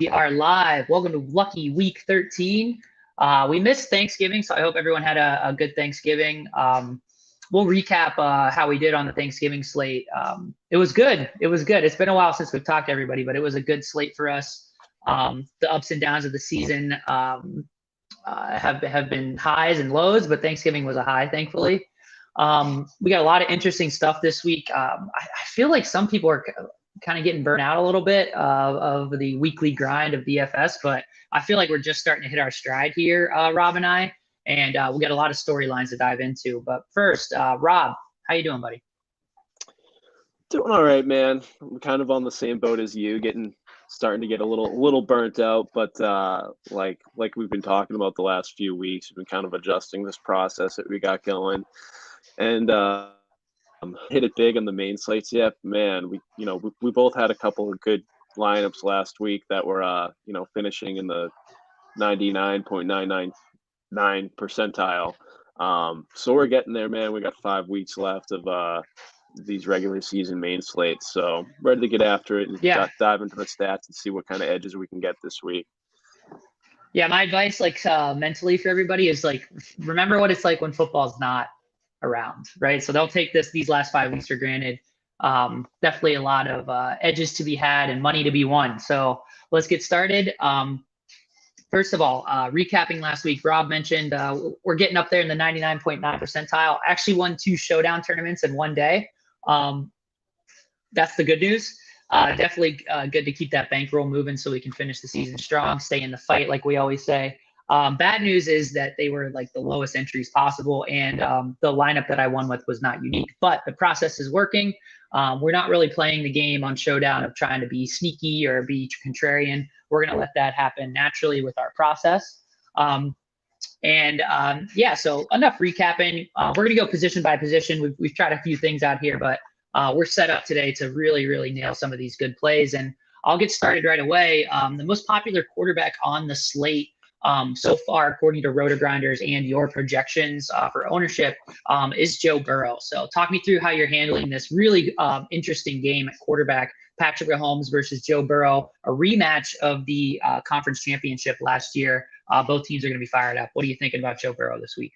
We are live. Welcome to Lucky Week 13. We missed Thanksgiving, so I hope everyone had a good Thanksgiving. We'll recap how we did on the Thanksgiving slate. It was good. It was good. It's been a while since we've talked to everybody, but it was a good slate for us. The ups and downs of the season have been highs and lows, but Thanksgiving was a high, thankfully. We got a lot of interesting stuff this week. I feel like some people are kind of getting burnt out a little bit of the weekly grind of DFS, but I feel like we're just starting to hit our stride here, Rob and I, and we got a lot of storylines to dive into. But first, Rob, how you doing, buddy? Doing all right, man. I'm kind of on the same boat as you, starting to get a little burnt out, but like we've been talking about the last few weeks, we've been kind of adjusting this process that we got going, and hit it big on the main slates. Yeah, man, we both had a couple of good lineups last week that were finishing in the 99.999 percentile. So we're getting there, man. We got 5 weeks left of these regular season main slates, so ready to get after it and dive into the stats and see what kind of edges we can get this week. Yeah, my advice, mentally for everybody, is remember what it's like when football's not around, right? So they'll take these last 5 weeks for granted. Definitely a lot of edges to be had and money to be won. So let's get started. First of all, recapping last week, Rob mentioned we're getting up there in the 99.9 percentile. Actually won 2 showdown tournaments in one day. That's the good news. Definitely good to keep that bankroll moving so we can finish the season strong, stay in the fight like we always say. Bad news is that they were the lowest entries possible, and the lineup that I won with was not unique, but the process is working. We're not really playing the game on Showdown of trying to be sneaky or be contrarian. We're going to let that happen naturally with our process. So enough recapping. We're going to go position by position. We've tried a few things out here, but we're set up today to really, really nail some of these good plays. And I'll get started right away. The most popular quarterback on the slate so far, according to RotoGrinders and your projections for ownership, is Joe Burrow. So talk me through how you're handling this really interesting game at quarterback. Patrick Mahomes versus Joe Burrow, a rematch of the conference championship last year. Both teams are going to be fired up. What are you thinking about Joe Burrow this week?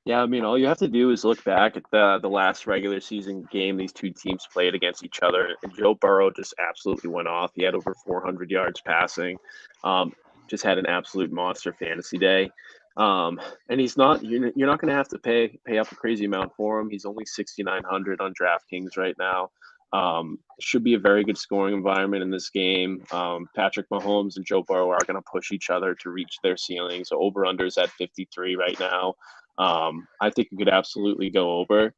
Yeah, I mean, all you have to do is look back at the last regular season game these two teams played against each other, and Joe Burrow just absolutely went off. He had over 400 yards passing, just had an absolute monster fantasy day. And you're not going to have to pay up a crazy amount for him. He's only 6,900 on Draftkings right now. Should be a very good scoring environment in this game. Patrick Mahomes and Joe Burrow are going to push each other to reach their ceilings. So over-unders at 53 right now. I think you could absolutely go over.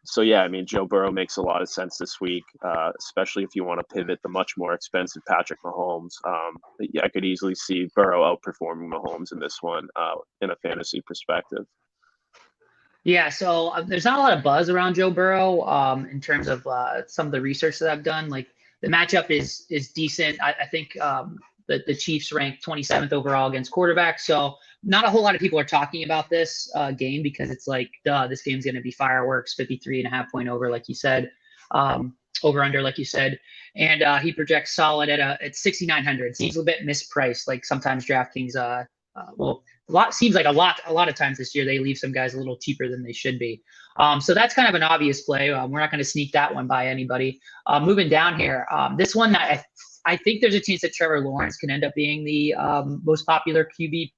So yeah, I mean, Joe Burrow makes a lot of sense this week, especially if you want to pivot the much more expensive Patrick Mahomes. I could easily see Burrow outperforming Mahomes in this one in a fantasy perspective. Yeah, so there's not a lot of buzz around Joe Burrow in terms of some of the research that I've done. The matchup is decent. I think the Chiefs ranked 27th overall against quarterbacks. So not a whole lot of people are talking about this game because it's this game's going to be fireworks, 53.5 point over, like you said, over under, like you said. And he projects solid at 6,900. Seems a bit mispriced. Like sometimes DraftKings, seems like a lot of times this year they leave some guys a little cheaper than they should be. So that's kind of an obvious play. We're not going to sneak that one by anybody. Moving down here, this one I think there's a chance that Trevor Lawrence can end up being the most popular QB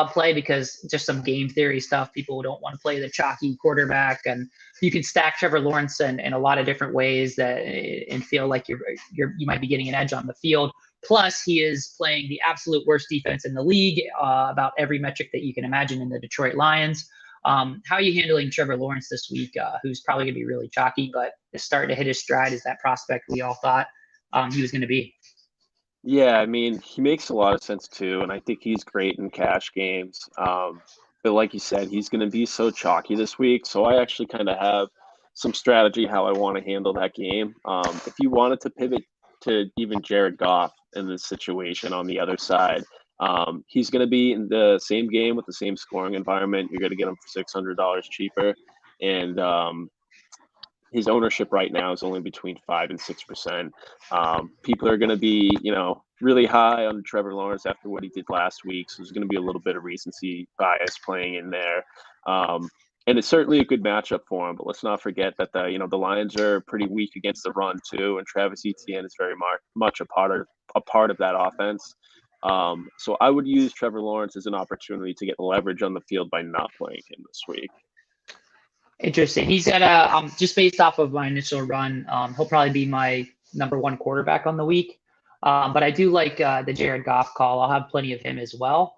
play because just some game theory stuff. People don't want to play the chalky quarterback, and you can stack Trevor Lawrence in a lot of different ways and feel like you might be getting an edge on the field. Plus, he is playing the absolute worst defense in the league, about every metric that you can imagine in the Detroit Lions. How are you handling Trevor Lawrence this week, who's probably going to be really chalky, but is starting to hit his stride as that prospect we all thought he was going to be? Yeah, I mean, he makes a lot of sense too, and I think he's great in cash games. But like you said, he's going to be so chalky this week, so I actually kind of have some strategy how I want to handle that game. If you wanted to pivot to even Jared Goff in this situation on the other side, he's going to be in the same game with the same scoring environment. You're going to get him for $600 cheaper, and his ownership right now is only between 5 and 6%. People are going to be, really high on Trevor Lawrence after what he did last week. So there's going to be a little bit of recency bias playing in there. And it's certainly a good matchup for him. But let's not forget that the Lions are pretty weak against the run too, and Travis Etienne is very much a part of that offense. So I would use Trevor Lawrence as an opportunity to get leverage on the field by not playing him this week. Interesting. He's got a just based off of my initial run, he'll probably be my number one quarterback on the week. But I do like the Jared Goff call. I'll have plenty of him as well.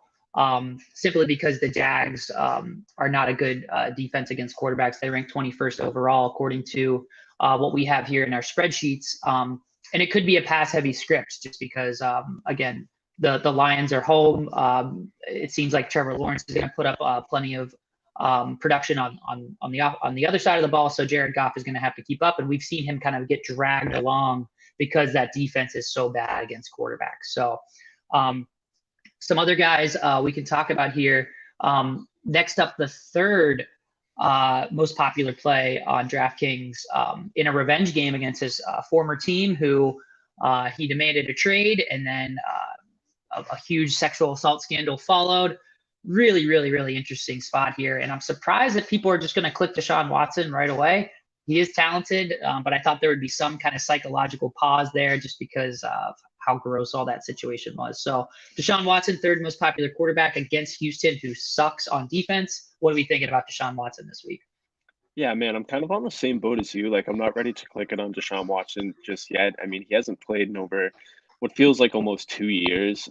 Simply because the Jags are not a good defense against quarterbacks. They rank 21st overall according to what we have here in our spreadsheets. And it could be a pass-heavy script just because, again, the Lions are home. It seems like Trevor Lawrence is going to put up plenty of production on the other side of the ball. So Jared Goff is going to have to keep up, and we've seen him kind of get dragged along because that defense is so bad against quarterbacks. So some other guys we can talk about here. Next up, the third most popular play on Draftkings in a revenge game against his former team, who he demanded a trade, and then a huge sexual assault scandal followed. Really, really, really interesting spot here. And I'm surprised that people are just going to click Deshaun Watson right away. He is talented, but I thought there would be some kind of psychological pause there just because of how gross all that situation was. So Deshaun Watson, third most popular quarterback against Houston, who sucks on defense. What are we thinking about Deshaun Watson this week? Yeah, man, I'm kind of on the same boat as you. Like, I'm not ready to click it on Deshaun Watson just yet. I mean, he hasn't played in over what feels like almost 2 years.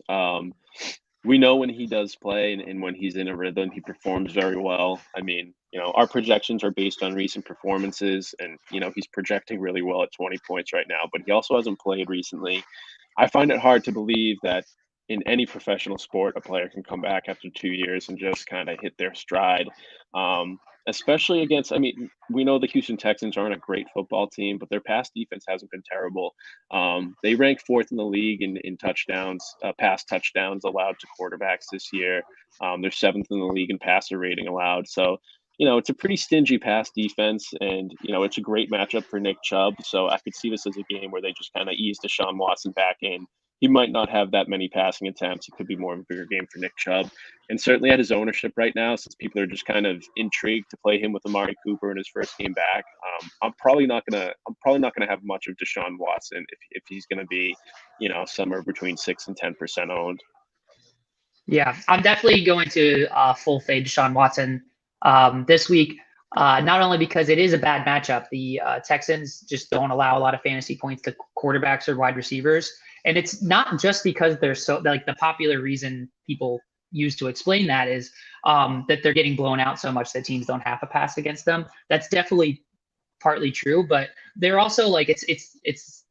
We know when he does play and when he's in a rhythm, he performs very well. I mean, our projections are based on recent performances, and, he's projecting really well at 20 points right now, but he also hasn't played recently. I find it hard to believe that in any professional sport, a player can come back after 2 years and just kind of hit their stride. Especially against, I mean, we know the Houston Texans aren't a great football team, but their pass defense hasn't been terrible. They rank fourth in the league in touchdowns, pass touchdowns allowed to quarterbacks this year. They're seventh in the league in passer rating allowed. So, it's a pretty stingy pass defense, and, it's a great matchup for Nick Chubb. So I could see this as a game where they just kind of ease Deshaun Watson back in. He might not have that many passing attempts. It could be more of a bigger game for Nick Chubb. And certainly at his ownership right now, since people are just kind of intrigued to play him with Amari Cooper in his first game back, I'm probably not gonna have much of Deshaun Watson if he's gonna be, somewhere between 6 and 10% owned. Yeah, I'm definitely going to full fade Deshaun Watson this week. Not only because it is a bad matchup, the Texans just don't allow a lot of fantasy points to quarterbacks or wide receivers. And it's not just because they're so, like, the popular reason people use to explain that is that they're getting blown out so much that teams don't have to pass against them. That's definitely partly true, but they're also like, it's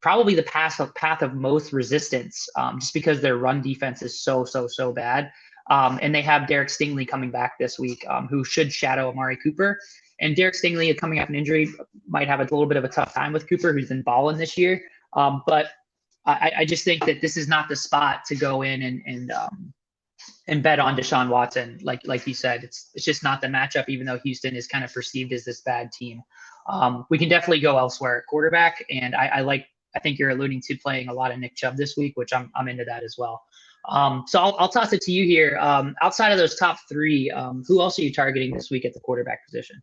probably the path of most resistance just because their run defense is so bad. And they have Derek Stingley coming back this week, who should shadow Amari Cooper. And Derek Stingley, coming off an injury, might have a little bit of a tough time with Cooper, who's been balling this year. But I just think that this is not the spot to go in and bet on Deshaun Watson. Like you said, it's just not the matchup, even though Houston is kind of perceived as this bad team. We can definitely go elsewhere at quarterback. And I think you're alluding to playing a lot of Nick Chubb this week, which I'm into that as well. So I'll toss it to you here. Outside of those top three, who else are you targeting this week at the quarterback position?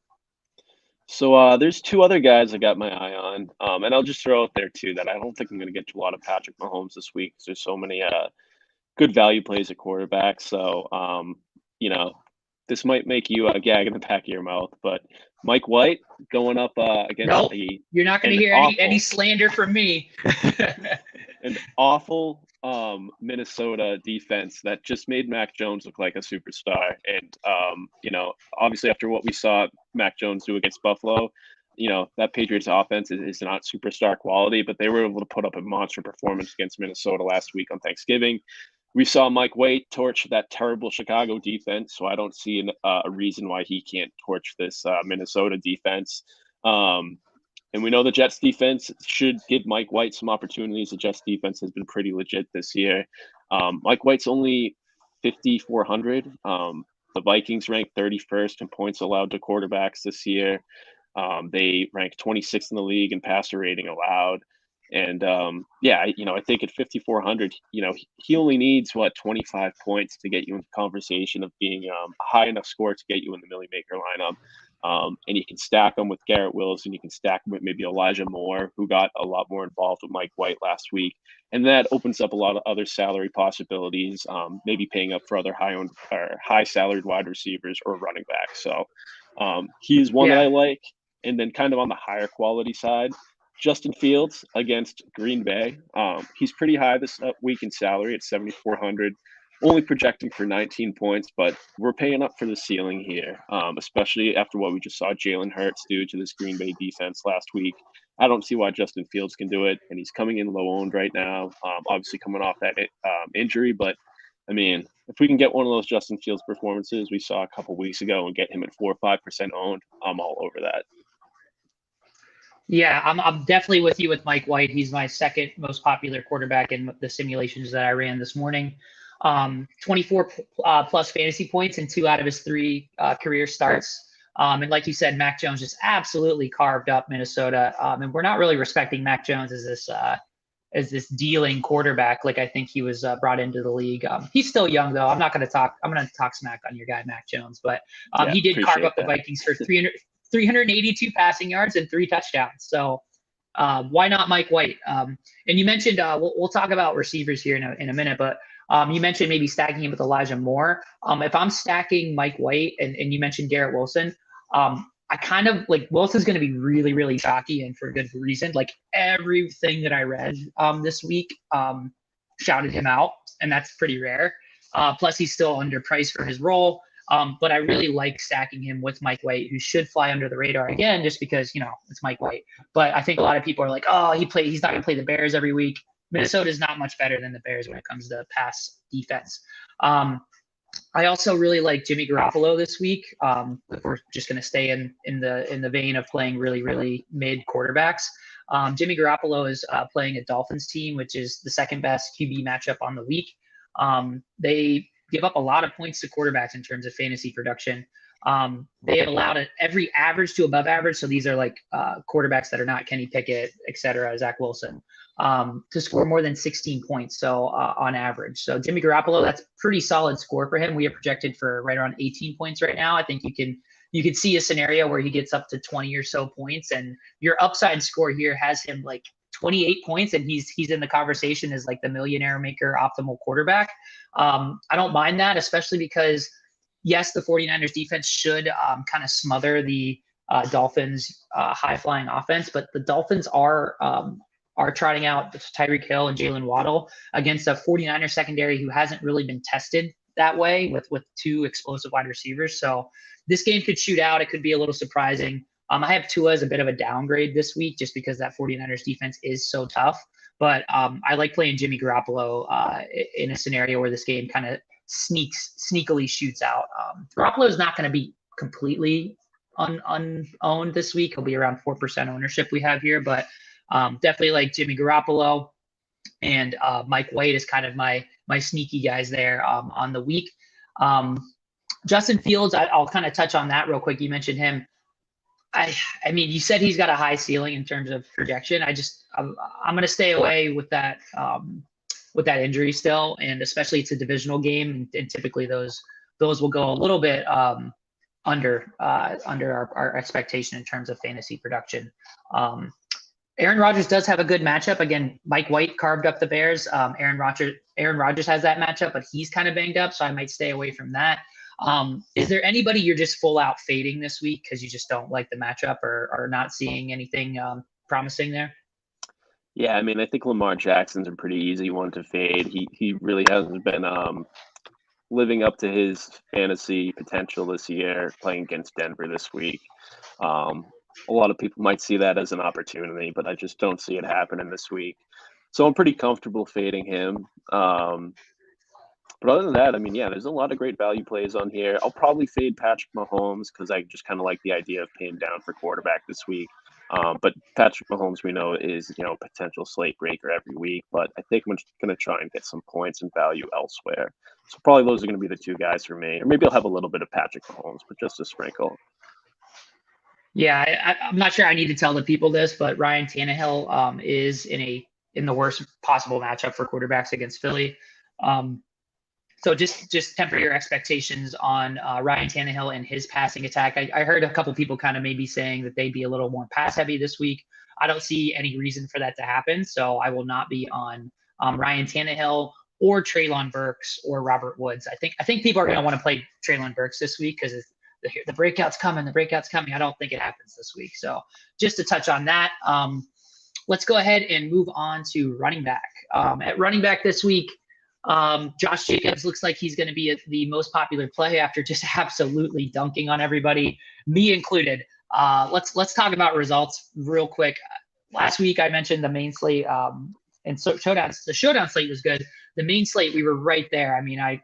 So there's two other guys I got my eye on, and I'll just throw out there too that I don't think I'm going to get to a lot of Patrick Mahomes this week because there's so many good value plays at quarterback. So this might make you gag in the back of your mouth, but Mike White going up against you're not going to hear any slander from me. An awful Minnesota defense that just made Mac Jones look like a superstar. And, obviously after what we saw Mac Jones do against Buffalo, that Patriots offense is not superstar quality, but they were able to put up a monster performance against Minnesota last week on Thanksgiving. We saw Mike White torch that terrible Chicago defense, so I don't see a reason why he can't torch this Minnesota defense. And we know the Jets defense should give Mike White some opportunities. The Jets defense has been pretty legit this year. Mike White's only 5,400. The Vikings ranked 31st in points allowed to quarterbacks this year. They rank 26th in the league in passer rating allowed. And I think at 5,400, he only needs 25 points to get you in the conversation of being a high enough score to get you in the Millie Maker lineup. And you can stack them with Garrett Wilson. You can stack them with maybe Elijah Moore, who got a lot more involved with Mike White last week. And that opens up a lot of other salary possibilities, maybe paying up for other high salaried wide receivers or running backs. So he's one that I like. And then kind of on the higher quality side, Justin Fields against Green Bay. He's pretty high this week in salary at 7,400, only projecting for 19 points, but we're paying up for the ceiling here, especially after what we just saw Jalen Hurts do to this Green Bay defense last week. I don't see why Justin Fields can do it, and he's coming in low owned right now, obviously coming off that injury. But, I mean, if we can get one of those Justin Fields performances we saw a couple weeks ago and get him at 4 or 5% owned, I'm all over that. Yeah, I'm definitely with you with Mike White. He's my second most popular quarterback in the simulations that I ran this morning. 24 plus fantasy points in 2 out of his 3 career starts. And like you said, Mac Jones just absolutely carved up Minnesota. And we're not really respecting Mac Jones as this dealing quarterback. Like I think he was brought into the league. He's still young though. I'm going to talk smack on your guy, Mac Jones, but he did carve up the Vikings for 382 passing yards and 3 touchdowns. So why not Mike White? And you mentioned we'll talk about receivers here in a minute, but you mentioned maybe stacking him with Elijah Moore. If I'm stacking Mike White and you mentioned Garrett Wilson, I kind of like Wilson's going to be really, really chalky and for good reason. Like everything that I read this week shouted him out, and that's pretty rare. Plus, he's still underpriced for his role. But I really like stacking him with Mike White, who should fly under the radar again, just because, it's Mike White. But I think a lot of people are like, oh, he's not going to play the Bears every week. Minnesota is not much better than the Bears when it comes to pass defense. I also really like Jimmy Garoppolo this week. If we're just going to stay in the vein of playing really, really mid quarterbacks. Jimmy Garoppolo is playing a Dolphins team, which is the second best QB matchup on the week. They give up a lot of points to quarterbacks in terms of fantasy production. They have allowed every average to above average. So these are like quarterbacks that are not Kenny Pickett, et cetera, Zach Wilson, to score more than 16 points. So on average. So Jimmy Garoppolo, that's pretty solid score for him. We are projected for right around 18 points right now. I think you can see a scenario where he gets up to 20 or so points, and your upside score here has him like 28 points, and he's in the conversation as like the millionaire maker optimal quarterback. I don't mind that, especially because yes, the 49ers defense should kind of smother the Dolphins high flying offense, but the Dolphins are trotting out Tyreek Hill and Jalen Waddle against a 49er secondary who hasn't really been tested that way with 2 explosive wide receivers. So this game could shoot out. It could be a little surprising. I have Tua as a bit of a downgrade this week just because that 49ers defense is so tough. But I like playing Jimmy Garoppolo in a scenario where this game kind of sneakily shoots out. Garoppolo is not going to be completely unowned this week. He'll be around 4% ownership we have here, but definitely like Jimmy Garoppolo, and Mike White is kind of my sneaky guys there on the week. Justin Fields, I'll kind of touch on that real quick. You mentioned him. I mean, you said he's got a high ceiling in terms of projection. I'm going to stay away with that injury still, and especially it's a divisional game, and typically those will go a little bit under our expectation in terms of fantasy production. Aaron Rodgers does have a good matchup. Again, Mike White carved up the Bears. Aaron Rodgers has that matchup, but he's kind of banged up, so I might stay away from that. Is there anybody you're just full out fading this week because you just don't like the matchup or not seeing anything promising there? Yeah, I mean, I think Lamar Jackson's a pretty easy one to fade. He really hasn't been living up to his fantasy potential this year, playing against Denver this week. A lot of people might see that as an opportunity, but I just don't see it happening this week. So I'm pretty comfortable fading him. But other than that, I mean, yeah, there's a lot of great value plays on here. I'll probably fade Patrick Mahomes because I just kind of like the idea of paying down for quarterback this week. But Patrick Mahomes, we know, is potential slate breaker every week. But I think I'm just going to try and get some points and value elsewhere. So probably those are going to be the 2 guys for me. Or maybe I'll have a little bit of Patrick Mahomes, but just a sprinkle. Yeah, I'm not sure I need to tell the people this, but Ryan Tannehill is in the worst possible matchup for quarterbacks against Philly. Um, so just temper your expectations on Ryan Tannehill and his passing attack. I heard a couple people kind of maybe saying that they'd be a little more pass heavy this week. I don't see any reason for that to happen, so I will not be on Ryan Tannehill or Treylon Burks or Robert Woods. I think people are going to want to play Treylon Burks this week because the breakout's coming. The breakout's coming. I don't think it happens this week. So just to touch on that, let's go ahead and move on to running back. At running back this week, Josh Jacobs looks like he's going to be the most popular play after just absolutely dunking on everybody, me included. Let's talk about results real quick. Last week I mentioned the main slate, and so showdowns. The showdown slate was good. The main slate, we were right there. I mean, I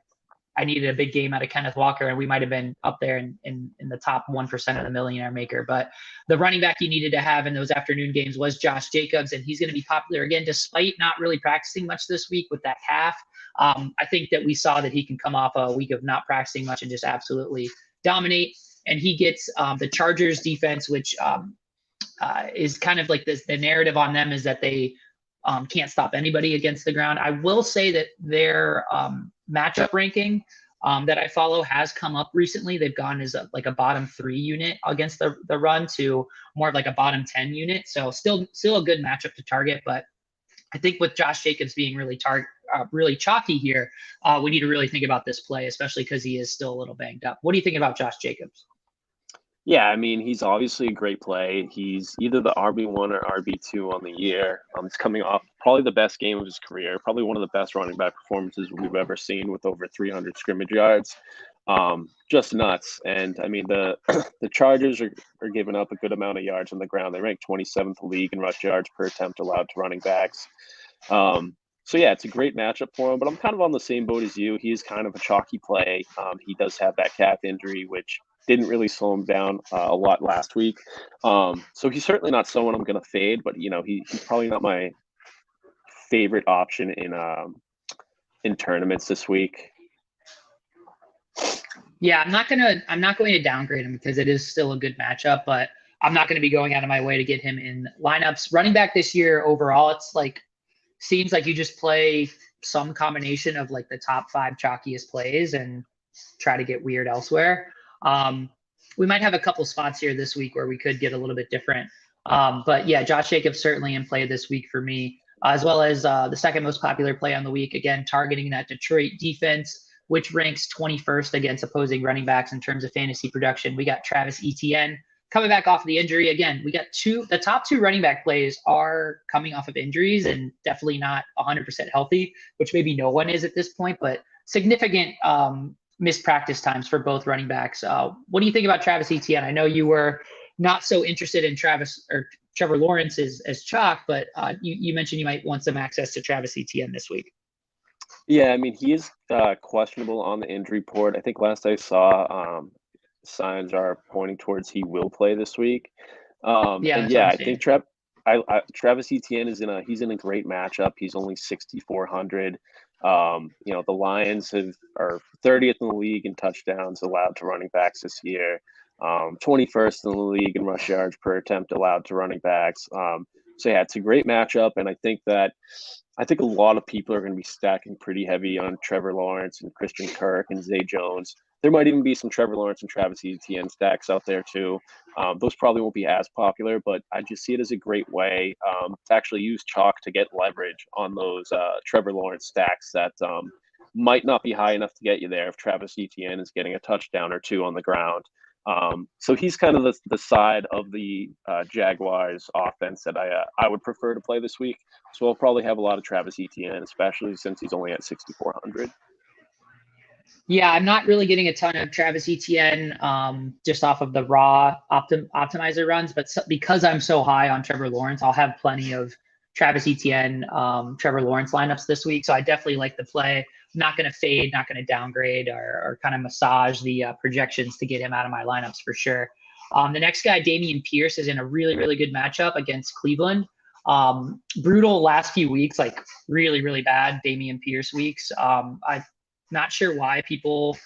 needed a big game out of Kenneth Walker, and we might have been up there in the top 1% of the millionaire maker. But the running back you needed to have in those afternoon games was Josh Jacobs, and he's going to be popular again, despite not really practicing much this week with that calf. I think that we saw that he can come off a week of not practicing much and just absolutely dominate. And he gets the Chargers defense, which is kind of like this. The narrative on them is that they can't stop anybody against the ground. I will say that their matchup ranking that I follow has come up recently. They've gone as like a bottom 3 unit against the run to more of like a bottom 10 unit. So still a good matchup to target. But I think with Josh Jacobs being really chalky here, we need to really think about this play, especially because he is still a little banged up. What do you think about Josh Jacobs? Yeah, I mean, he's obviously a great play. He's either the RB1 or RB2 on the year. He's coming off probably the best game of his career, probably one of the best running back performances we've ever seen with over 300 scrimmage yards. Just nuts. And I mean, the the Chargers are giving up a good amount of yards on the ground. They rank 27th league in rush yards per attempt allowed to running backs. So yeah, it's a great matchup for him, but I'm kind of on the same boat as you. He's kind of a chalky play. He does have that calf injury, which didn't really slow him down a lot last week. So he's certainly not someone I'm going to fade, but he's probably not my favorite option in tournaments this week. Yeah, I'm not going to downgrade him because it is still a good matchup, but I'm not going to be going out of my way to get him in lineups. Running back this year overall, it's like seems like you just play some combination of like the top 5 chalkiest plays and try to get weird elsewhere. We might have a couple spots here this week where we could get a little bit different. But yeah, Josh Jacobs certainly in play this week for me, as well as the second most popular play on the week, again, targeting that Detroit defense, which ranks 21st against opposing running backs in terms of fantasy production. We got Travis Etienne coming back off of the injury. Again, we got the top 2 running back plays are coming off of injuries and definitely not 100% healthy, which maybe no one is at this point, but significant missed practice times for both running backs. What do you think about Travis Etienne? I know you were not so interested in Trevor Lawrence as chalk, but you mentioned you might want some access to Travis Etienne this week. Yeah, I mean, he is questionable on the injury report. I think last I saw, signs are pointing towards he will play this week. I think Travis Etienne he's in a great matchup. He's only 6,400. The Lions are 30th in the league in touchdowns allowed to running backs this year. 21st in the league in rush yards per attempt allowed to running backs. So yeah, it's a great matchup, and I think a lot of people are going to be stacking pretty heavy on Trevor Lawrence and Christian Kirk and Zay Jones. There might even be some Trevor Lawrence and Travis Etienne stacks out there too. Those probably won't be as popular, but I just see it as a great way to actually use chalk to get leverage on those Trevor Lawrence stacks that might not be high enough to get you there if Travis Etienne is getting a touchdown or 2 on the ground. So he's kind of the side of the Jaguars offense that I would prefer to play this week. So I'll probably have a lot of Travis Etienne, especially since he's only at 6,400. Yeah, I'm not really getting a ton of Travis Etienne just off of the raw optimizer runs, but because I'm so high on Trevor Lawrence, I'll have plenty of Travis Etienne, Trevor Lawrence lineups this week. So I definitely like the play. Not going to fade, not going to downgrade or kind of massage the projections to get him out of my lineups for sure. The next guy, Dameon Pierce, is in a really, really good matchup against Cleveland. Brutal last few weeks, like really, really bad Dameon Pierce weeks. I'm not sure why people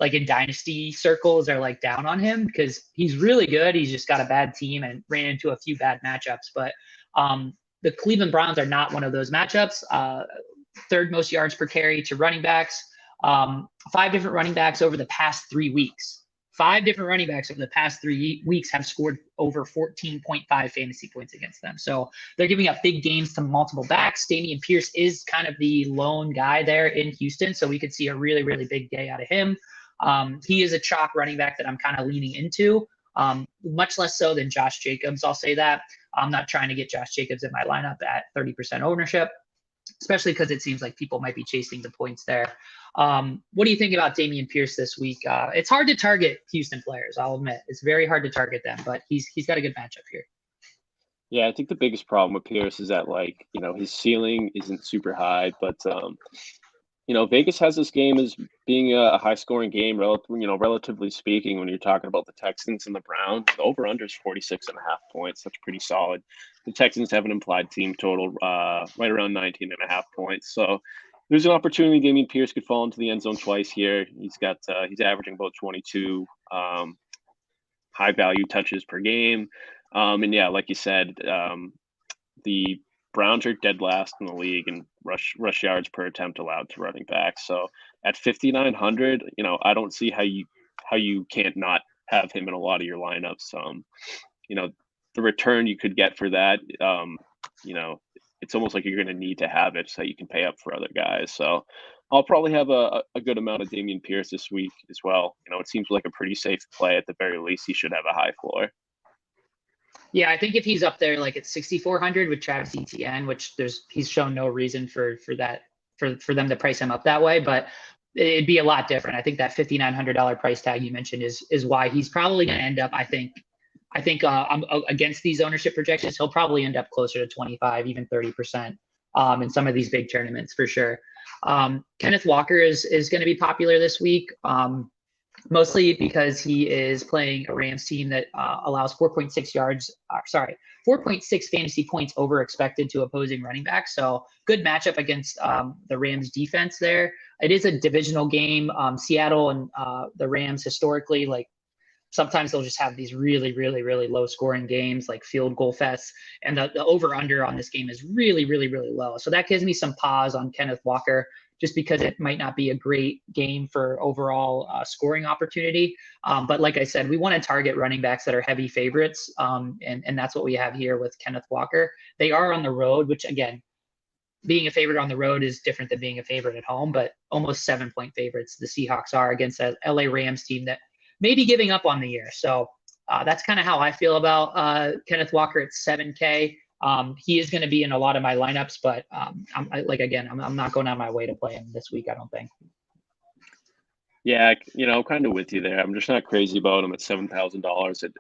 like in dynasty circles are like down on him because he's really good. He's just got a bad team and ran into a few bad matchups. But the Cleveland Browns are not one of those matchups. Third most yards per carry to running backs. 5 different running backs over the past 3 weeks. 5 different running backs over the past 3 weeks have scored over 14.5 fantasy points against them. So they're giving up big games to multiple backs. Dameon Pierce is kind of the lone guy there in Houston. So we could see a really, really big day out of him. He is a chalk running back that I'm kind of leaning into, much less so than Josh Jacobs. I'll say that. I'm not trying to get Josh Jacobs in my lineup at 30% ownership, especially because it seems like people might be chasing the points there. What do you think about Dameon Pierce this week? It's hard to target Houston players, I'll admit. It's very hard to target them, but he's got a good matchup here. Yeah, I think the biggest problem with Pierce is that, like, his ceiling isn't super high, but Vegas has this game as being a high-scoring game, relatively speaking. When you're talking about the Texans and the Browns, the over/under is 46.5 points. That's pretty solid. The Texans have an implied team total right around 19.5 points. So there's an opportunity Dameon Pierce could fall into the end zone twice here. He's averaging about 22 high-value touches per game. And yeah, like you said, the Browns are dead last in the league in rush yards per attempt allowed to running backs. So at 5,900, I don't see how you can't not have him in a lot of your lineups. The return you could get for that, it's almost like you're going to need to have it so you can pay up for other guys. So I'll probably have a good amount of Dameon Pierce this week as well. It seems like a pretty safe play. At the very least, he should have a high floor. Yeah, I think if he's up there like at 6,400 with Travis Etienne, which he's shown no reason for that for them to price him up that way, but it'd be a lot different. I think that $5,900 price tag you mentioned is why he's probably going to end up. I think I'm against these ownership projections. He'll probably end up closer to 25, even 30% in some of these big tournaments for sure. Kenneth Walker is going to be popular this week. Mostly because he is playing a Rams team that allows 4.6 fantasy points over expected to opposing running backs. So good matchup against the Rams defense there. It is a divisional game. Seattle and the Rams historically, like, sometimes they'll just have these really, really, really low scoring games, like field goal fests. And the over under on this game is really, really, really low. So that gives me some pause on Kenneth Walker, just because it might not be a great game for overall scoring opportunity. But like I said, we want to target running backs that are heavy favorites. And that's what we have here with Kenneth Walker. They are on the road, which, again, being a favorite on the road is different than being a favorite at home, but almost 7-point favorites the Seahawks are against a LA Rams team that may be giving up on the year. So that's kind of how I feel about Kenneth Walker at 7K. He is going to be in a lot of my lineups, but I'm not going out of my way to play him this week, I don't think. Yeah, kind of with you there. I'm just not crazy about him at $7,000 at,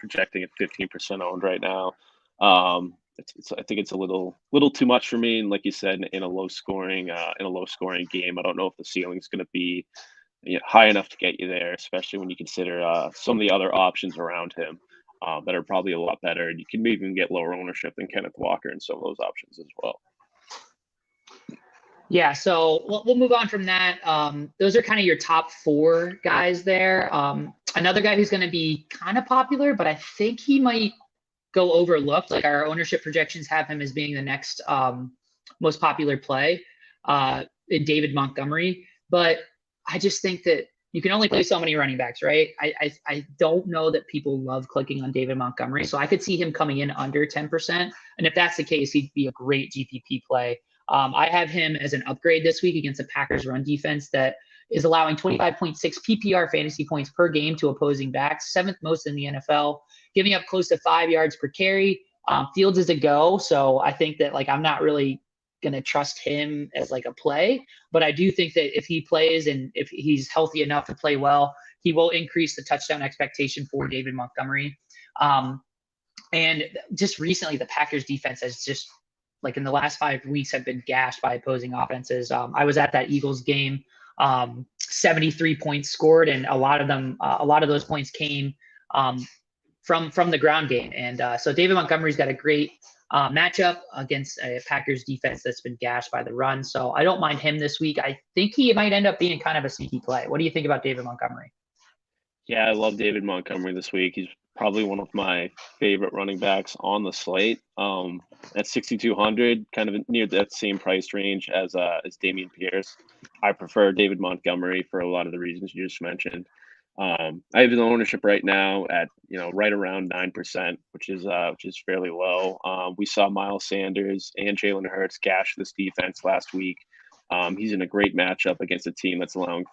projecting at 15% owned right now. I think it's a little too much for me. And like you said, in a low scoring game, I don't know if the ceiling is going to be high enough to get you there, especially when you consider some of the other options around him that are probably a lot better. And you can maybe even get lower ownership than Kenneth Walker and some of those options as well. Yeah, so we'll move on from that. Those are kind of your top 4 guys there. Another guy who's going to be kind of popular, but I think he might go overlooked. Like, our ownership projections have him as being the next most popular play in David Montgomery. But I just think that you can only play so many running backs, right? I don't know that people love clicking on David Montgomery. So I could see him coming in under 10%. And if that's the case, he'd be a great GPP play. I have him as an upgrade this week against the Packers run defense that is allowing 25.6 PPR fantasy points per game to opposing backs, 7th most in the NFL, giving up close to 5 yards per carry. Fields is a go. So I think that, like, I'm not really going to trust him as like a play, but I do think that if he plays and if he's healthy enough to play well, he will increase the touchdown expectation for David Montgomery. And just recently, the Packers defense has just, like, in the last 5 weeks, have been gashed by opposing offenses. I was at that Eagles game, 73 points scored, and a lot of those points came from the ground game. And so David Montgomery's got a great matchup against a Packers defense that's been gashed by the run. So I don't mind him this week. I think he might end up being kind of a sneaky play. What do you think about David Montgomery? Yeah, I love David Montgomery this week. He's probably one of my favorite running backs on the slate. At 6,200, kind of near that same price range as Damian Pierce. I prefer David Montgomery for a lot of the reasons you just mentioned. I have his ownership right now at right around 9%, which is fairly low. We saw Miles Sanders and Jalen Hurts gash this defense last week. He's in a great matchup against a team that's allowing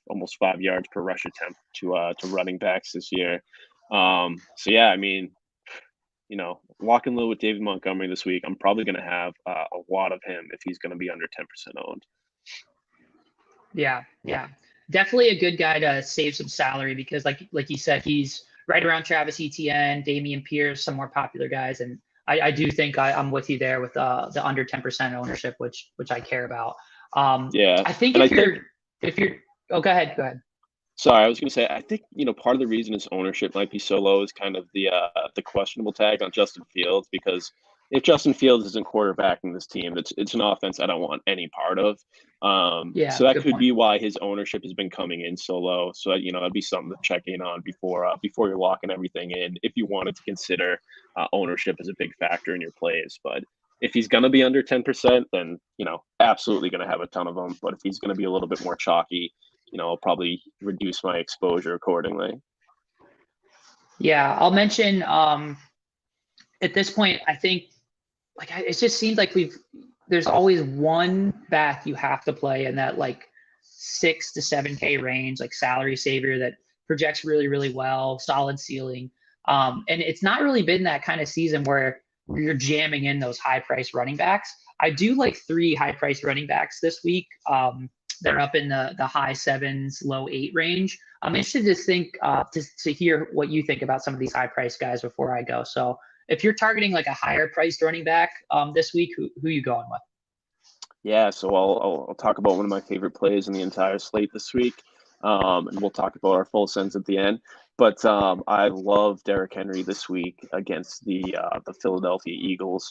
almost 5 yards per rush attempt to running backs this year. So yeah, I mean, lock and load with David Montgomery this week. I'm probably going to have a lot of him if he's going to be under 10% owned. Yeah, definitely a good guy to save some salary because, like you said, he's right around Travis Etienne, Damian Pierce, some more popular guys, and I do think I'm with you there with the under 10% ownership, which I care about. Yeah, I think if you're oh, go ahead. Sorry, I was going to say, I think, part of the reason his ownership might be so low is kind of the questionable tag on Justin Fields, because if Justin Fields isn't quarterbacking this team, it's an offense I don't want any part of. Yeah, So that good could point. be why his ownership has been coming in so low. So, that'd be something to check in on before you're locking everything in, if you wanted to consider ownership as a big factor in your plays. But if he's going to be under 10%, then, absolutely going to have a ton of them. But if he's going to be a little bit more chalky, I'll probably reduce my exposure accordingly. Yeah, I'll mention at this point, I think it just seems like there's always one back you have to play in that 6 to 7K range, like salary savior that projects really, really well, solid ceiling. And it's not really been that kind of season where you're jamming in those high price running backs. I do like 3 high price running backs this week. They're up in the high 7s, low 8 range. I'm interested to hear what you think about some of these high price guys before I go. So if you're targeting a higher priced running back this week, who are you going with? Yeah, so I'll talk about one of my favorite plays in the entire slate this week, and we'll talk about our full sends at the end. But I love Derrick Henry this week against the Philadelphia Eagles.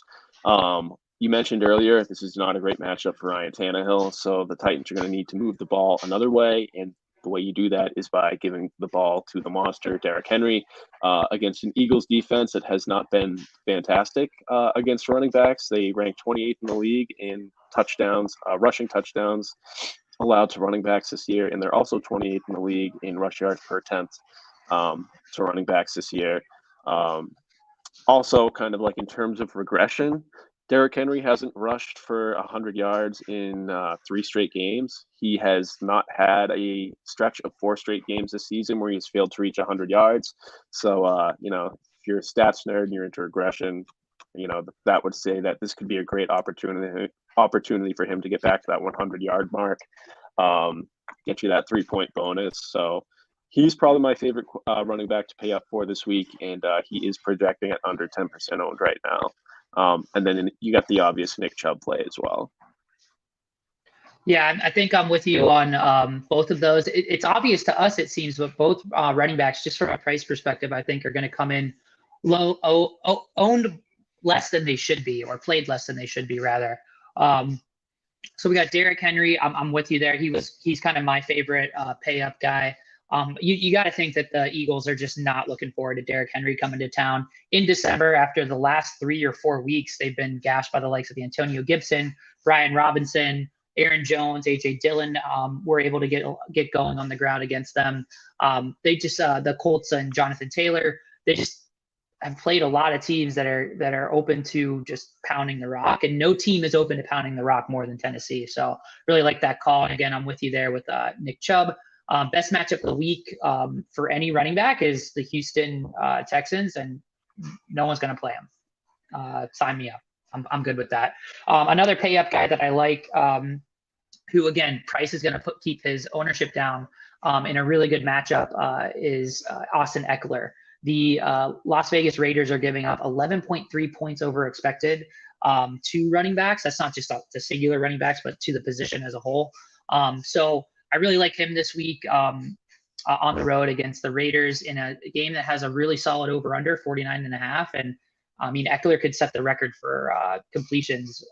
You mentioned earlier, this is not a great matchup for Ryan Tannehill, so the Titans are going to need to move the ball another way, and the way you do that is by giving the ball to the monster, Derrick Henry, against an Eagles defense that has not been fantastic against running backs. They rank 28th in the league in touchdowns, rushing touchdowns allowed to running backs this year, and they're also 28th in the league in rush yards per attempt to running backs this year. Also, kind of in terms of regression, Derrick Henry hasn't rushed for 100 yards in 3 straight games. He has not had a stretch of 4 straight games this season where he's failed to reach 100 yards. So, if you're a stats nerd and you're into regression, that would say that this could be a great opportunity for him to get back to that 100-yard mark, get you that 3-point bonus. So he's probably my favorite running back to pay up for this week, and he is projecting at under 10% owned right now. And then you got the obvious Nick Chubb play as well. Yeah, I think I'm with you on both of those. It's obvious to us, it seems, but both running backs, just from a price perspective, I think are going to come in low, owned less than they should be, or played less than they should be, rather. So we got Derrick Henry. I'm with you there. He's kind of my favorite pay up guy. You got to think that the Eagles are just not looking forward to Derrick Henry coming to town in December. After the last 3 or 4 weeks, they've been gashed by the likes of Antonio Gibson, Brian Robinson, Aaron Jones, AJ Dillon were able to get going on the ground against them. They just the Colts and Jonathan Taylor, they just have played a lot of teams that are open to just pounding the rock, and no team is open to pounding the rock more than Tennessee. So really like that call. And again, I'm with you there with Nick Chubb. Best matchup of the week for any running back is the Houston Texans, and no one's going to play them. Sign me up. I'm good with that. Another pay up guy that I like, who again, price is going to keep his ownership down in a really good matchup, is Austin Eckler. The Las Vegas Raiders are giving up 11.3 points over expected to running backs. That's not just to singular running backs, but to the position as a whole. So I really like him this week on the road against the Raiders in a game that has a really solid over-under, 49.5. And I mean, Eckler could set the record for receptions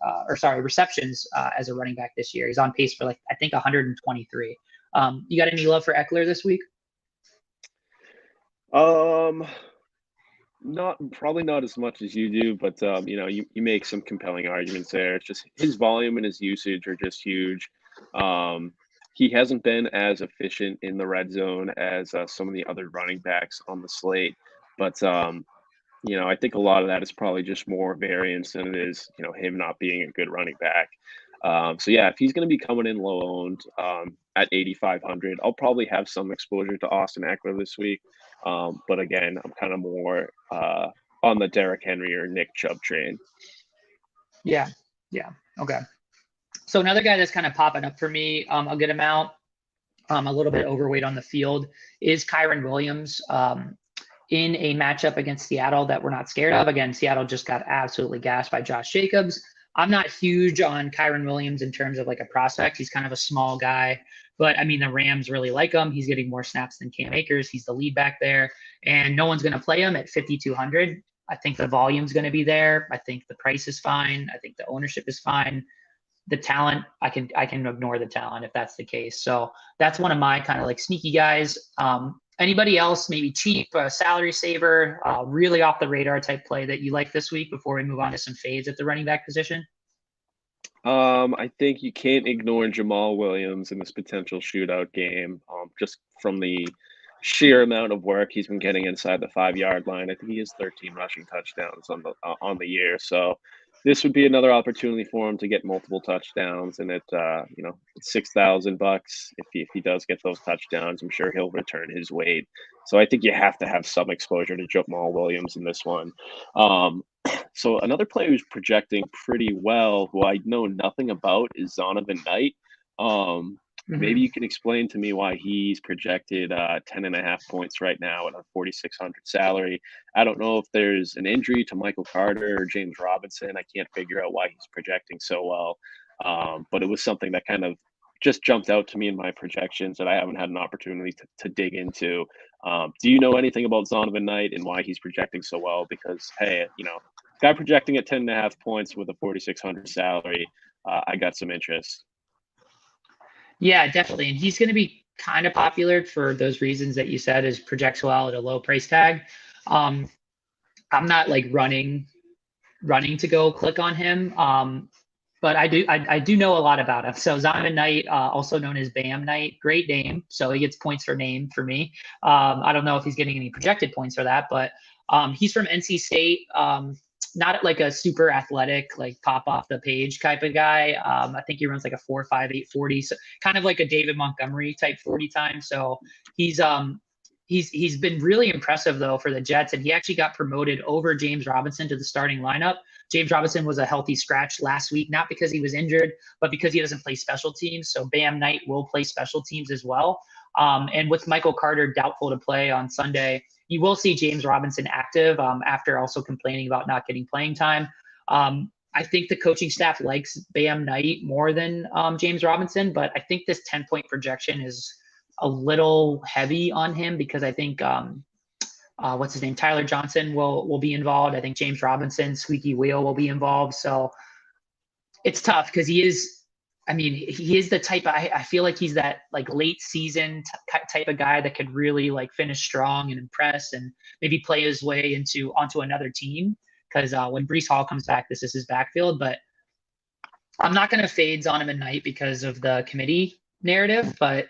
as a running back this year. He's on pace for I think 123. You got any love for Eckler this week? Probably not as much as you do, but you make some compelling arguments there. It's just his volume and his usage are just huge. He hasn't been as efficient in the red zone as some of the other running backs on the slate, but I think a lot of that is probably just more variance than it is, him not being a good running back. So yeah, if he's going to be coming in low owned at 8,500, I'll probably have some exposure to Austin Eckler this week. But again, I'm kind of more on the Derrick Henry or Nick Chubb train. Yeah. Okay. So another guy that's kind of popping up for me a good amount, a little bit overweight on the field, is Kyren Williams in a matchup against Seattle that we're not scared of. Again, Seattle just got absolutely gassed by Josh Jacobs. I'm not huge on Kyren Williams in terms of a prospect. He's kind of a small guy, but I mean, the Rams really like him. He's getting more snaps than Cam Akers. He's the lead back there, and no one's going to play him at 5,200. I think the volume's going to be there. I think the price is fine. I think the ownership is fine. The talent, I can ignore the talent if that's the case. So that's one of my kind of sneaky guys. Anybody else, maybe cheap, salary saver, really off the radar type play that you like this week before we move on to some fades at the running back position? I think you can't ignore Jamal Williams in this potential shootout game, just from the sheer amount of work he's been getting inside the 5-yard line. I think he has 13 rushing touchdowns on the year. So this would be another opportunity for him to get multiple touchdowns, and it's $6,000. If he does get those touchdowns, I'm sure he'll return his weight. So I think you have to have some exposure to Jamal Williams in this one. So another player who's projecting pretty well, who I know nothing about, is Zonovan Knight. Maybe you can explain to me why he's projected 10.5 points right now at a 4,600 salary. I don't know if there's an injury to Michael Carter or James Robinson. I can't figure out why he's projecting so well. But it was something that kind of just jumped out to me in my projections that I haven't had an opportunity to dig into. Do you know anything about Zonovan Knight and why he's projecting so well? Because, hey, guy projecting at 10.5 points with a 4,600 salary, I got some interest. Yeah, definitely. And he's going to be kind of popular for those reasons that you said, is projects well at a low price tag. I'm not running to go click on him. But I do know a lot about him. So Zonovan Knight, also known as Bam Knight, great name. So he gets points for name for me. I don't know if he's getting any projected points for that, but he's from NC State. Not a super athletic, pop off the page type of guy. I think he runs a 4.58 40, so kind of like a David Montgomery type 40 time. So he's been really impressive though for the Jets, and he actually got promoted over James Robinson to the starting lineup. James Robinson was a healthy scratch last week, not because he was injured, but because he doesn't play special teams. So Bam Knight will play special teams as well. And with Michael Carter doubtful to play on Sunday, you will see James Robinson active after also complaining about not getting playing time. I think the coaching staff likes Bam Knight more than James Robinson, but I think this 10-point projection is a little heavy on him because I think what's his name, Tyler Johnson will be involved. I think James Robinson, squeaky wheel, will be involved. So it's tough because he is the type I feel like he's that late season type of guy that could really finish strong and impress and maybe play his way onto another team. Because when Breece Hall comes back, this is his backfield. But I'm not going to fade Zonovan Knight because of the committee narrative, but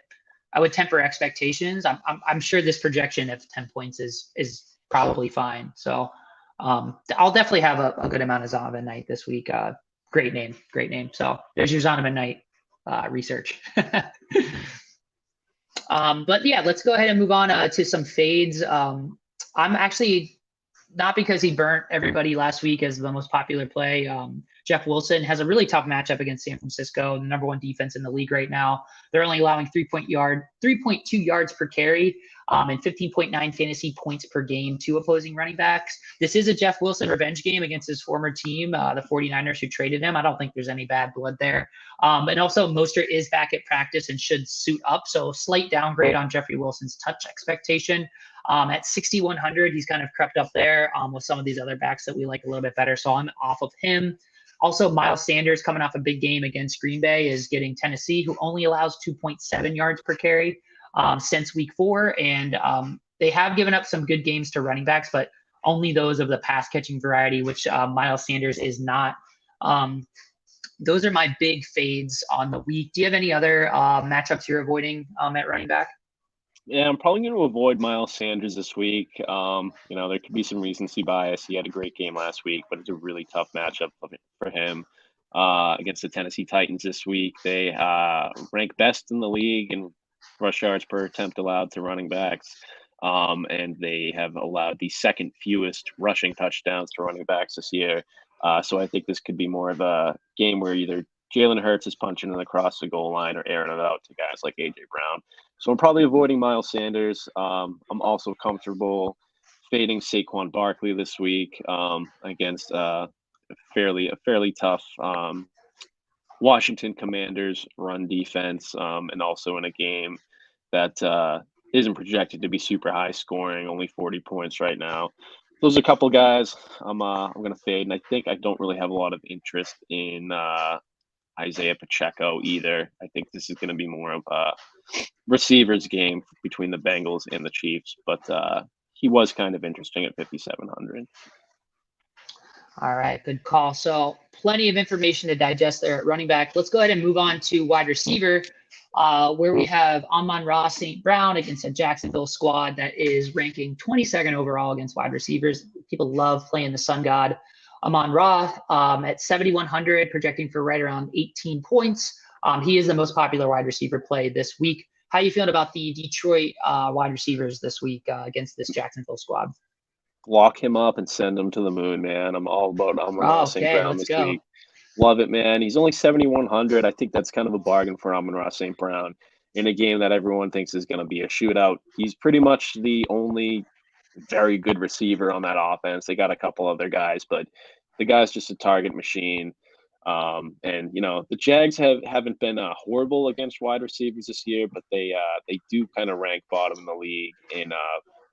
I would temper expectations. I'm sure this projection of 10 points is probably fine. So I'll definitely have a good amount of Zonovan Knight this week. Great name. So there's your Zonovan Knight research. But yeah, let's go ahead and move on to some fades. I'm actually, not because he burnt everybody last week as the most popular play. Jeff Wilson has a really tough matchup against San Francisco, the number one defense in the league right now. They're only allowing 3.2 yards per carry and 15.9 fantasy points per game to opposing running backs. This is a Jeff Wilson revenge game against his former team, the 49ers, who traded him. I don't think there's any bad blood there. And also Mostert is back at practice and should suit up. So slight downgrade on Jeffrey Wilson's touch expectation. At 6,100, he's kind of crept up there with some of these other backs that we like a little bit better. So I'm off of him. Also, Miles Sanders, coming off a big game against Green Bay, is getting Tennessee, who only allows 2.7 yards per carry since week 4. And they have given up some good games to running backs, but only those of the pass catching variety, which Miles Sanders is not. Those are my big fades on the week. Do you have any other matchups you're avoiding at running back? Yeah, I'm probably going to avoid Miles Sanders this week. There could be some recency bias. He had a great game last week, but it's a really tough matchup for him against the Tennessee Titans this week. They rank best in the league in rush yards per attempt allowed to running backs, and they have allowed the second fewest rushing touchdowns to running backs this year. So I think this could be more of a game where either Jalen Hurts is punching it across the goal line or airing it out to guys like A.J. Brown. So I'm probably avoiding Miles Sanders. I'm also comfortable fading Saquon Barkley this week against a fairly tough Washington Commanders run defense, and also in a game that isn't projected to be super high scoring, only 40 points right now. Those are a couple guys I'm going to fade, and I think I don't really have a lot of interest in Isaiah Pacheco either. I think this is going to be more of a receivers game between the Bengals and the Chiefs, but he was kind of interesting at 5,700. All right, good call. So plenty of information to digest there at running back. Let's go ahead and move on to wide receiver, where we have Amon-Ra St. Brown against a Jacksonville squad that is ranking 22nd overall against wide receivers. People love playing the sun god. Amon-Ra at 7,100, projecting for right around 18 points. He is the most popular wide receiver play this week. How are you feeling about the Detroit wide receivers this week against this Jacksonville squad? Lock him up and send him to the moon, man. I'm all about Amon-Ra St. Brown this week. Love it, man. He's only 7,100. I think that's kind of a bargain for Amon-Ra St. Brown in a game that everyone thinks is going to be a shootout. He's pretty much the only very good receiver on that offense. They got a couple other guys, but the guy's just a target machine. And the Jags haven't been horrible against wide receivers this year, but they do kind of rank bottom in the league in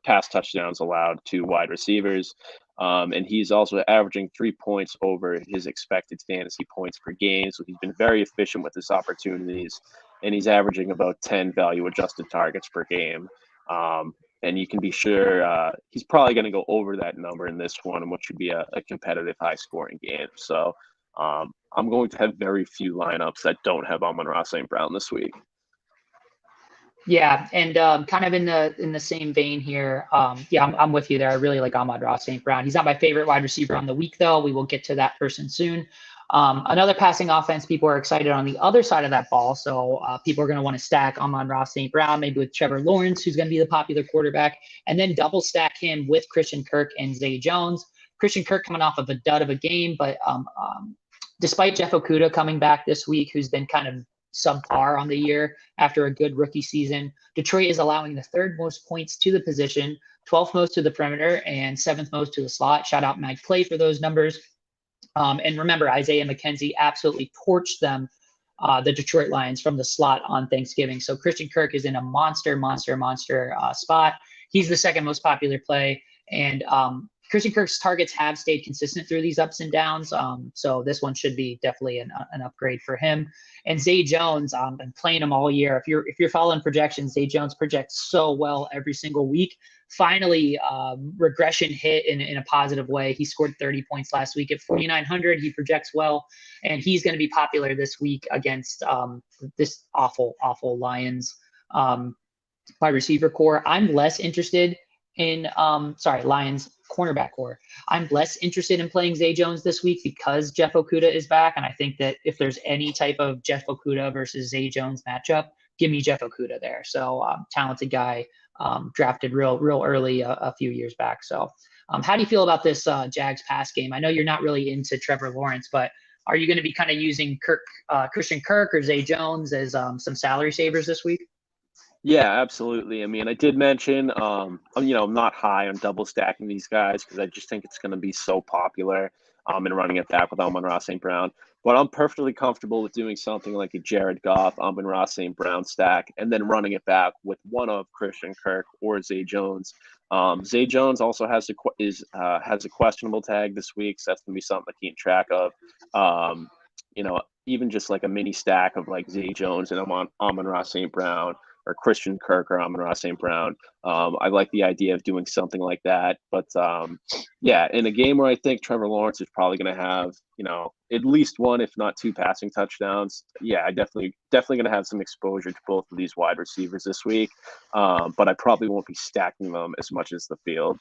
pass touchdowns allowed to wide receivers. And he's also averaging 3 points over his expected fantasy points per game. So he's been very efficient with his opportunities, and he's averaging about 10 value adjusted targets per game. And you can be sure he's probably going to go over that number in this one, and what should be a competitive, high-scoring game. So I'm going to have very few lineups that don't have Amon-Ra St. Brown this week. Yeah, and kind of in the same vein here. I'm with you there. I really like Amon-Ra St. Brown. He's not my favorite wide receiver on the week, though. We will get to that person soon. Another passing offense, people are excited on the other side of that ball. So people are going to want to stack Amon-Ra St. Brown, maybe with Trevor Lawrence, who's going to be the popular quarterback, and then double stack him with Christian Kirk and Zay Jones. Christian Kirk coming off of a dud of a game, but despite Jeff Okudah coming back this week, who's been kind of subpar on the year after a good rookie season, Detroit is allowing the third most points to the position, 12th most to the perimeter, and 7th most to the slot. Shout out Mike Clay for those numbers. And remember, Isaiah McKenzie absolutely torched them, the Detroit Lions, from the slot on Thanksgiving. So Christian Kirk is in a monster spot. He's the second most popular play. And Christian Kirk's targets have stayed consistent through these ups and downs. So this one should be definitely an upgrade for him. And Zay Jones, been playing him all year. If you're following projections, Zay Jones projects so well every single week. Finally, regression hit in a positive way. He scored 30 points last week at 4,900. He projects well, and he's going to be popular this week against this awful Lions wide receiver core. I'm less interested in Lions cornerback core. I'm less interested in playing Zay Jones this week because Jeff Okudah is back, and I think that if there's any type of Jeff Okudah versus Zay Jones matchup, give me Jeff Okudah there. So talented guy, drafted real early a few years back. So how do you feel about this Jags pass game? I know you're not really into Trevor Lawrence, but are you going to be kind of using Christian Kirk or Zay Jones as some salary savers this week? Yeah, absolutely. I mean, I did mention, I'm not high on double stacking these guys because I just think it's going to be so popular and running it back with Amon-Ra St. Brown. But I'm perfectly comfortable with doing something like a Jared Goff, Amon-Ra St. Brown stack, and then running it back with one of Christian Kirk or Zay Jones Zay Jones also has a questionable tag this week, so that's gonna be something to keep track of. Even just like a mini stack of like Zay Jones and Amon-Ra St. Brown, or Christian Kirk or Amon-Ra St. Brown. I like the idea of doing something like that. But yeah, in a game where I think Trevor Lawrence is probably going to have, at least one, if not two passing touchdowns. Yeah, I definitely going to have some exposure to both of these wide receivers this week. But I probably won't be stacking them as much as the field.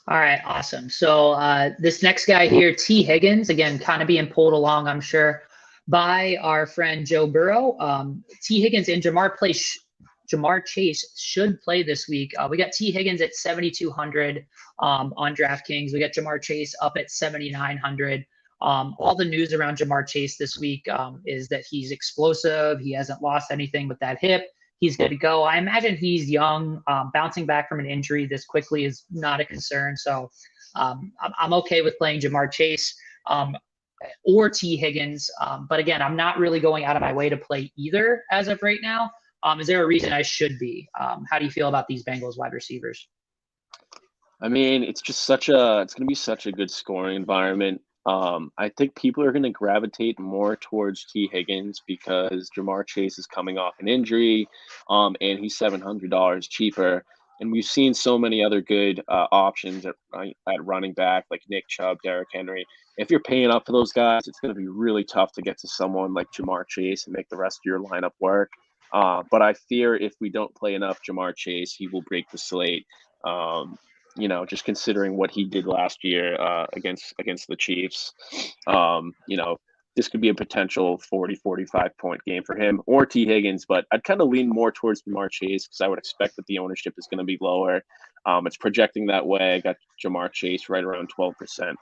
All right, awesome. So this next guy here, T. Higgins, again, kind of being pulled along, I'm sure, by our friend Joe Burrow. T. Higgins and Jamar Chase should play this week. We got T. Higgins at 7,200 on DraftKings. We got Jamar Chase up at 7,900. All the news around Jamar Chase this week is that he's explosive. He hasn't lost anything with that hip. He's good to go. I imagine he's young. Bouncing back from an injury this quickly is not a concern. So I'm okay with playing Jamar Chase or T. Higgins. But again, I'm not really going out of my way to play either as of right now. Is there a reason I should be? How do you feel about these Bengals wide receivers? I mean, it's going to be such a good scoring environment. I think people are going to gravitate more towards T. Higgins because Jamar Chase is coming off an injury, and he's $700 cheaper. And we've seen so many other good options at running back, like Nick Chubb, Derrick Henry. If you're paying up for those guys, it's going to be really tough to get to someone like Jamar Chase and make the rest of your lineup work. But I fear if we don't play enough Jamar Chase, he will break the slate. Just considering what he did last year against the Chiefs, this could be a potential 40, 45-point game for him or T. Higgins, but I'd kind of lean more towards Jamar Chase because I would expect that the ownership is going to be lower. It's projecting that way. I got Jamar Chase right around 12%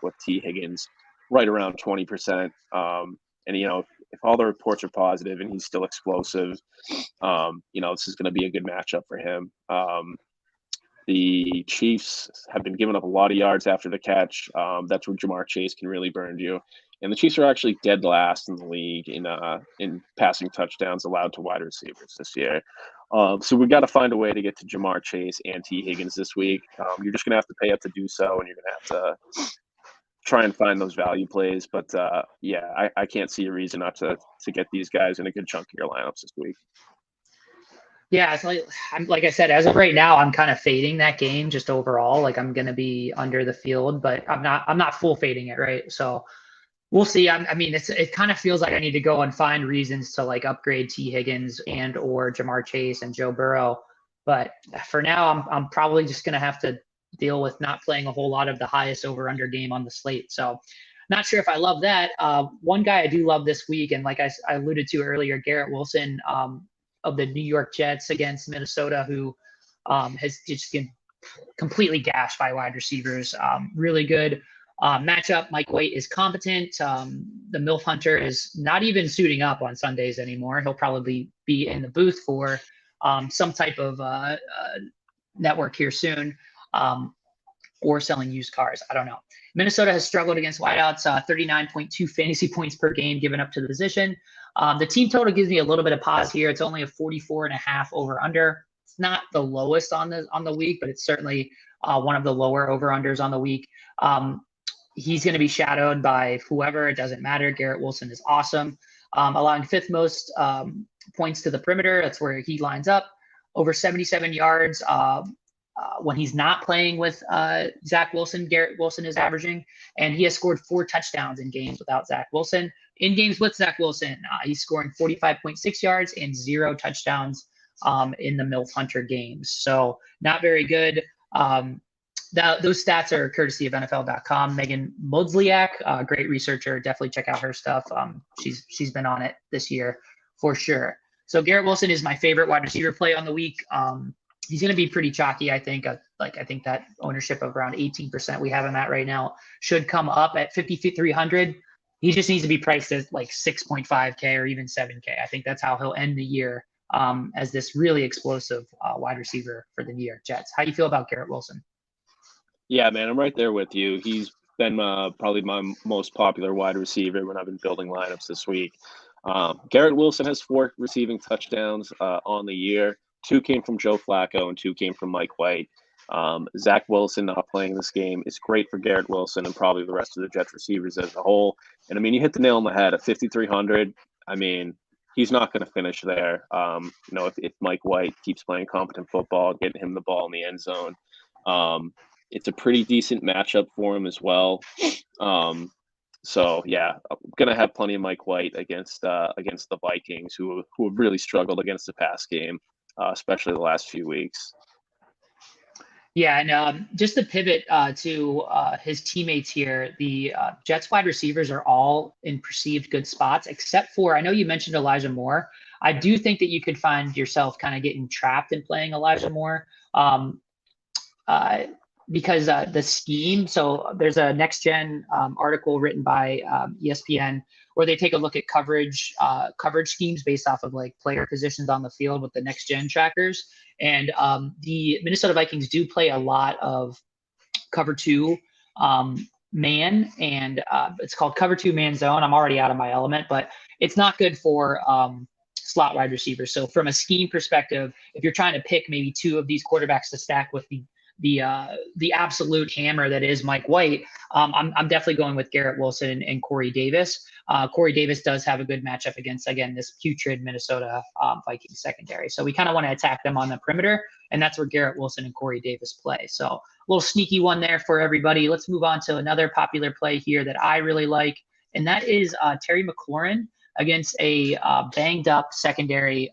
with T. Higgins right around 20%. If all the reports are positive and he's still explosive, this is going to be a good matchup for him. The Chiefs have been giving up a lot of yards after the catch. That's where Jamar Chase can really burn you. And the Chiefs are actually dead last in the league in passing touchdowns allowed to wide receivers this year. So we've got to find a way to get to Jamar Chase and T. Higgins this week. You're just going to have to pay up to do so, and you're going to have to try and find those value plays. But I can't see a reason not to get these guys in a good chunk of your lineups this week. Yeah, it's like I said, as of right now, I'm kind of fading that game just overall. Like I'm going to be under the field, but I'm not full fading it, right? So we'll see. It kind of feels like I need to go and find reasons to like upgrade T. Higgins and or Jamar Chase and Joe Burrow. But for now, I'm probably just going to have to deal with not playing a whole lot of the highest over under game on the slate. So not sure if I love that. One guy I do love this week, and like I alluded to earlier, Garrett Wilson of the New York Jets against Minnesota, who has just been completely gashed by wide receivers. Really good matchup. Mike White is competent. The MILF Hunter is not even suiting up on Sundays anymore. He'll probably be in the booth for some type of network here soon, or selling used cars. I don't know. Minnesota has struggled against wideouts, 39.2 fantasy points per game given up to the position. The team total gives me a little bit of pause here. It's only a 44.5 over under. It's not the lowest on the week, but it's certainly one of the lower over unders on the week. He's going to be shadowed by whoever. It doesn't matter. Garrett Wilson is awesome. Allowing fifth most points to the perimeter. That's where he lines up. Over 77 yards when he's not playing with Zach Wilson, Garrett Wilson is averaging, and he has scored 4 touchdowns in games without Zach Wilson. In games with Zach Wilson, he's scoring 45.6 yards and 0 touchdowns in the MILF Hunter games. So not very good. Those stats are courtesy of NFL.com. Megan Modzliak, great researcher. Definitely check out her stuff. She's been on it this year for sure. So Garrett Wilson is my favorite wide receiver play on the week. He's going to be pretty chalky, I think. I think that ownership of around 18% we have him at right now should come up at 5,300. He just needs to be priced at like 6.5K or even 7K. I think that's how he'll end the year as this really explosive wide receiver for the New York Jets. How do you feel about Garrett Wilson? Yeah, man, I'm right there with you. He's been probably my most popular wide receiver when I've been building lineups this week. Garrett Wilson has 4 receiving touchdowns on the year, 2 came from Joe Flacco and 2 came from Mike White. Zach Wilson not playing this game is great for Garrett Wilson and probably the rest of the Jets receivers as a whole. And I mean, you hit the nail on the head at 5,300. I mean, he's not going to finish there. If Mike White keeps playing competent football, getting him the ball in the end zone, it's a pretty decent matchup for him as well. So yeah, I'm gonna have plenty of Mike White against the Vikings, who have really struggled against the pass game, especially the last few weeks. Yeah, and just to pivot to his teammates here, the Jets wide receivers are all in perceived good spots, except for, I know you mentioned Elijah Moore. I do think that you could find yourself kind of getting trapped in playing Elijah Moore. Because the scheme, so there's a next gen article written by ESPN where they take a look at coverage schemes based off of like player positions on the field with the next gen trackers. And the Minnesota Vikings do play a lot of cover 2 man, and it's called cover 2 man zone. I'm already out of my element, but it's not good for slot wide receivers. So from a scheme perspective, if you're trying to pick maybe 2 of these quarterbacks to stack with the absolute hammer that is Mike White, I'm definitely going with Garrett Wilson and Corey Davis. Corey Davis does have a good matchup against, again, this putrid Minnesota Vikings secondary. So we kind of want to attack them on the perimeter, and that's where Garrett Wilson and Corey Davis play. So a little sneaky one there for everybody. Let's move on to another popular play here that I really like, and that is Terry McLaurin against a banged up secondary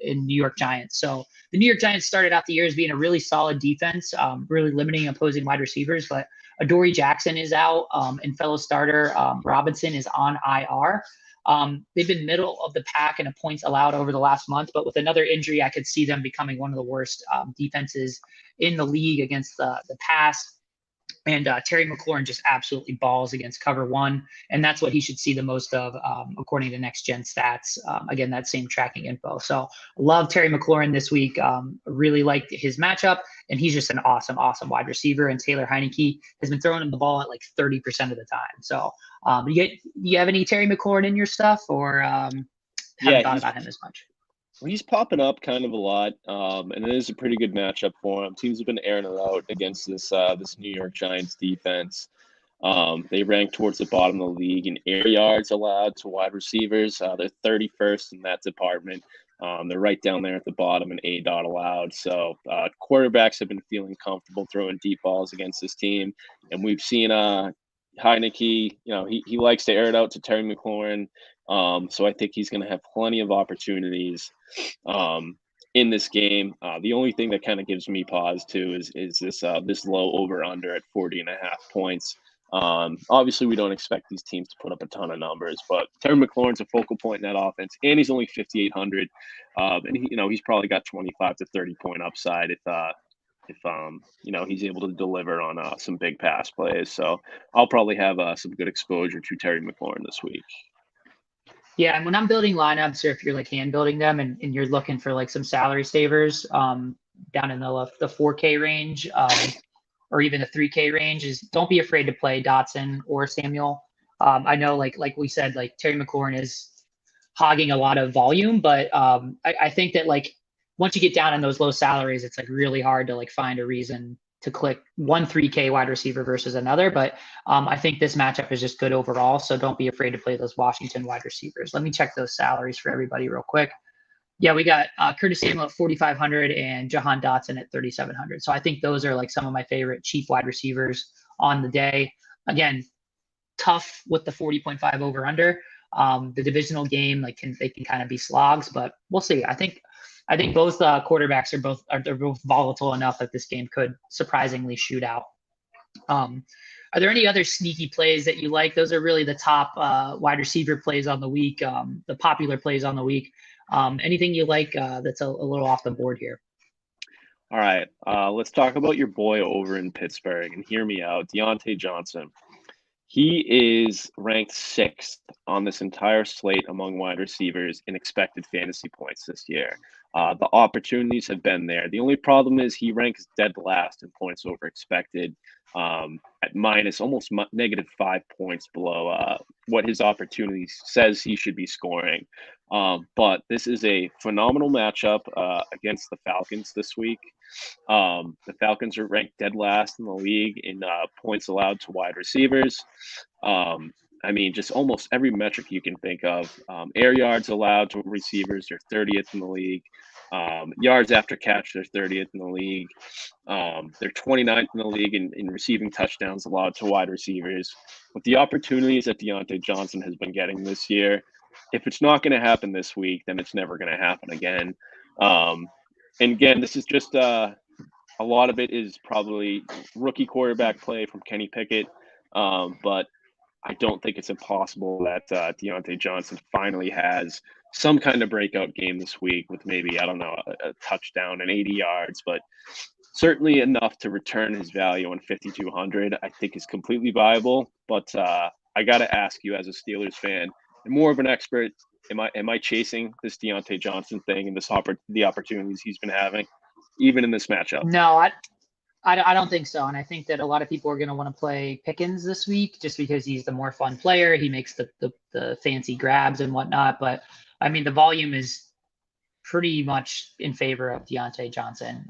in New York Giants. So the New York Giants started out the year as being a really solid defense, really limiting opposing wide receivers, but Adoree Jackson is out, and fellow starter Robinson is on IR. They've been middle of the pack in points allowed over the last month, but with another injury, I could see them becoming one of the worst defenses in the league against the pass. And Terry McLaurin just absolutely balls against cover 1, and that's what he should see the most of, according to Next Gen Stats. Again, that same tracking info. So love Terry McLaurin this week. Really liked his matchup, and he's just an awesome wide receiver. And Taylor Heineke has been throwing him the ball at like 30% of the time. So you have any Terry McLaurin in your stuff, or haven't thought about him as much? He's popping up kind of a lot, and it is a pretty good matchup for him. Teams have been airing it out against this New York Giants defense. They rank towards the bottom of the league in air yards allowed to wide receivers. They're 31st in that department. They're right down there at the bottom in A-dot allowed. So quarterbacks have been feeling comfortable throwing deep balls against this team, and we've seen Heineke. He likes to air it out to Terry McLaurin. So I think he's going to have plenty of opportunities in this game. The only thing that kind of gives me pause too is this low over under at 40.5 points. Obviously, we don't expect these teams to put up a ton of numbers, but Terry McLaurin's a focal point in that offense, and he's only 5,800, and he's probably got 25 to 30 point upside if he's able to deliver on some big pass plays. So I'll probably have some good exposure to Terry McLaurin this week. Yeah, and when I'm building lineups, or if you're like hand building them and you're looking for like some salary savers down in the 4K range, or even the 3K range, is don't be afraid to play Dotson or Samuel. I know like we said, like Terry McLaurin is hogging a lot of volume, but I think that like once you get down in those low salaries, it's like really hard to like find a reason to click one 3K wide receiver versus another. But I think this matchup is just good overall. So don't be afraid to play those Washington wide receivers. Let me check those salaries for everybody real quick. Yeah, we got Curtis Samuel at 4,500 and Jahan Dotson at 3,700. So I think those are like some of my favorite cheap wide receivers on the day. Again, tough with the 40.5 over under. The divisional game, they can kind of be slogs, but we'll see. I think both quarterbacks are both volatile enough that this game could surprisingly shoot out. Are there any other sneaky plays that you like? Those are really the top wide receiver plays on the week, the popular plays on the week. Anything you like that's a little off the board here? All right, let's talk about your boy over in Pittsburgh, and hear me out, Deontay Johnson. He is ranked 6th on this entire slate among wide receivers in expected fantasy points this year. The opportunities have been there. The only problem is he ranks dead last in points over expected. at minus almost negative 5 points below what his opportunity says he should be scoring. But this is a phenomenal matchup against the Falcons this week. The Falcons are ranked dead last in the league in points allowed to wide receivers. I mean, just almost every metric you can think of. Air yards allowed to receivers are 30th in the league. Yards after catch, they're 30th in the league. They're 29th in the league in receiving touchdowns allowed to wide receivers. With the opportunities that Deontay Johnson has been getting this year, if it's not going to happen this week, then it's never going to happen again. And again, this is just a lot of it is probably rookie quarterback play from Kenny Pickett. But I don't think it's impossible that Deontay Johnson finally has some kind of breakout game this week with maybe, I don't know, a touchdown and 80 yards, but certainly enough to return his value on 5,200, I think is completely viable. But I got to ask you as a Steelers fan, and more of an expert, am I chasing this Deontay Johnson thing and the opportunities he's been having, even in this matchup? No, I don't think so. And I think that a lot of people are going to want to play Pickens this week just because he's the more fun player. He makes the fancy grabs and whatnot. But I mean, the volume is pretty much in favor of Deontay Johnson.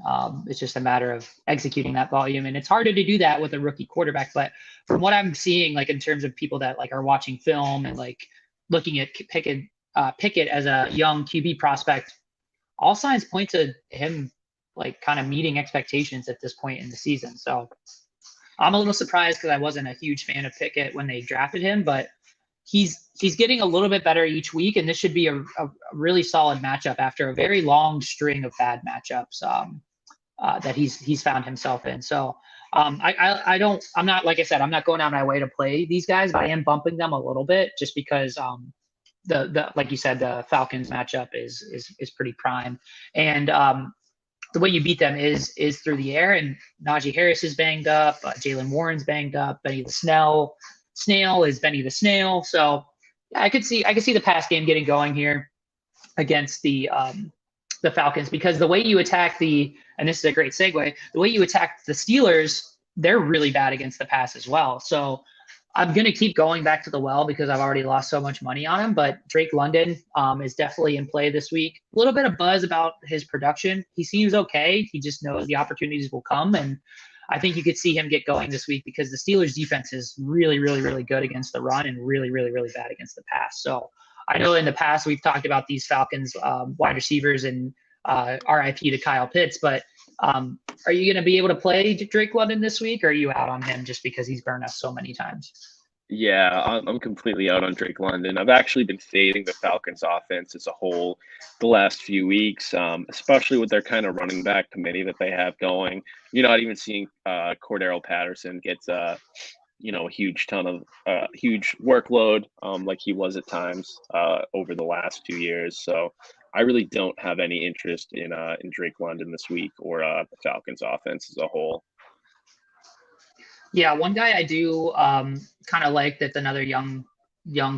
It's just a matter of executing that volume. And it's harder to do that with a rookie quarterback. But from what I'm seeing, like in terms of people that like are watching film and like looking at Pickett as a young QB prospect, all signs point to him like kind of meeting expectations at this point in the season. So I'm a little surprised because I wasn't a huge fan of Pickett when they drafted him, but he's getting a little bit better each week, and this should be a really solid matchup after a very long string of bad matchups that he's found himself in. So I'm not, like I said, I'm not going out my way to play these guys, but I am bumping them a little bit just because the like you said, the Falcons matchup is pretty prime. And the way you beat them is through the air, and Najee Harris is banged up. Jalen Warren's banged up. Benny the Snail is Benny the Snail. So yeah, I could see the pass game getting going here against the Falcons, because the way you attack and this is a great segue, the way you attack the Steelers, they're really bad against the pass as well. So I'm going to keep going back to the well because I've already lost so much money on him. But Drake London is definitely in play this week. A little bit of buzz about his production. He seems okay. He just knows the opportunities will come. And I think you could see him get going this week because the Steelers defense is really, really, really good against the run and really, really, really bad against the pass. So I know in the past we've talked about these Falcons wide receivers and RIP to Kyle Pitts, but are you going to be able to play Drake London this week, or are you out on him just because he's burned us so many times? Yeah, I'm completely out on Drake London. I've actually been fading the Falcons offense as a whole the last few weeks, especially with their kind of running back committee that they have going. You're not even seeing Cordero Patterson get a huge workload like he was at times over the last 2 years. So I really don't have any interest in Drake London this week or the Falcons offense as a whole. Yeah, one guy I do kind of like that's another young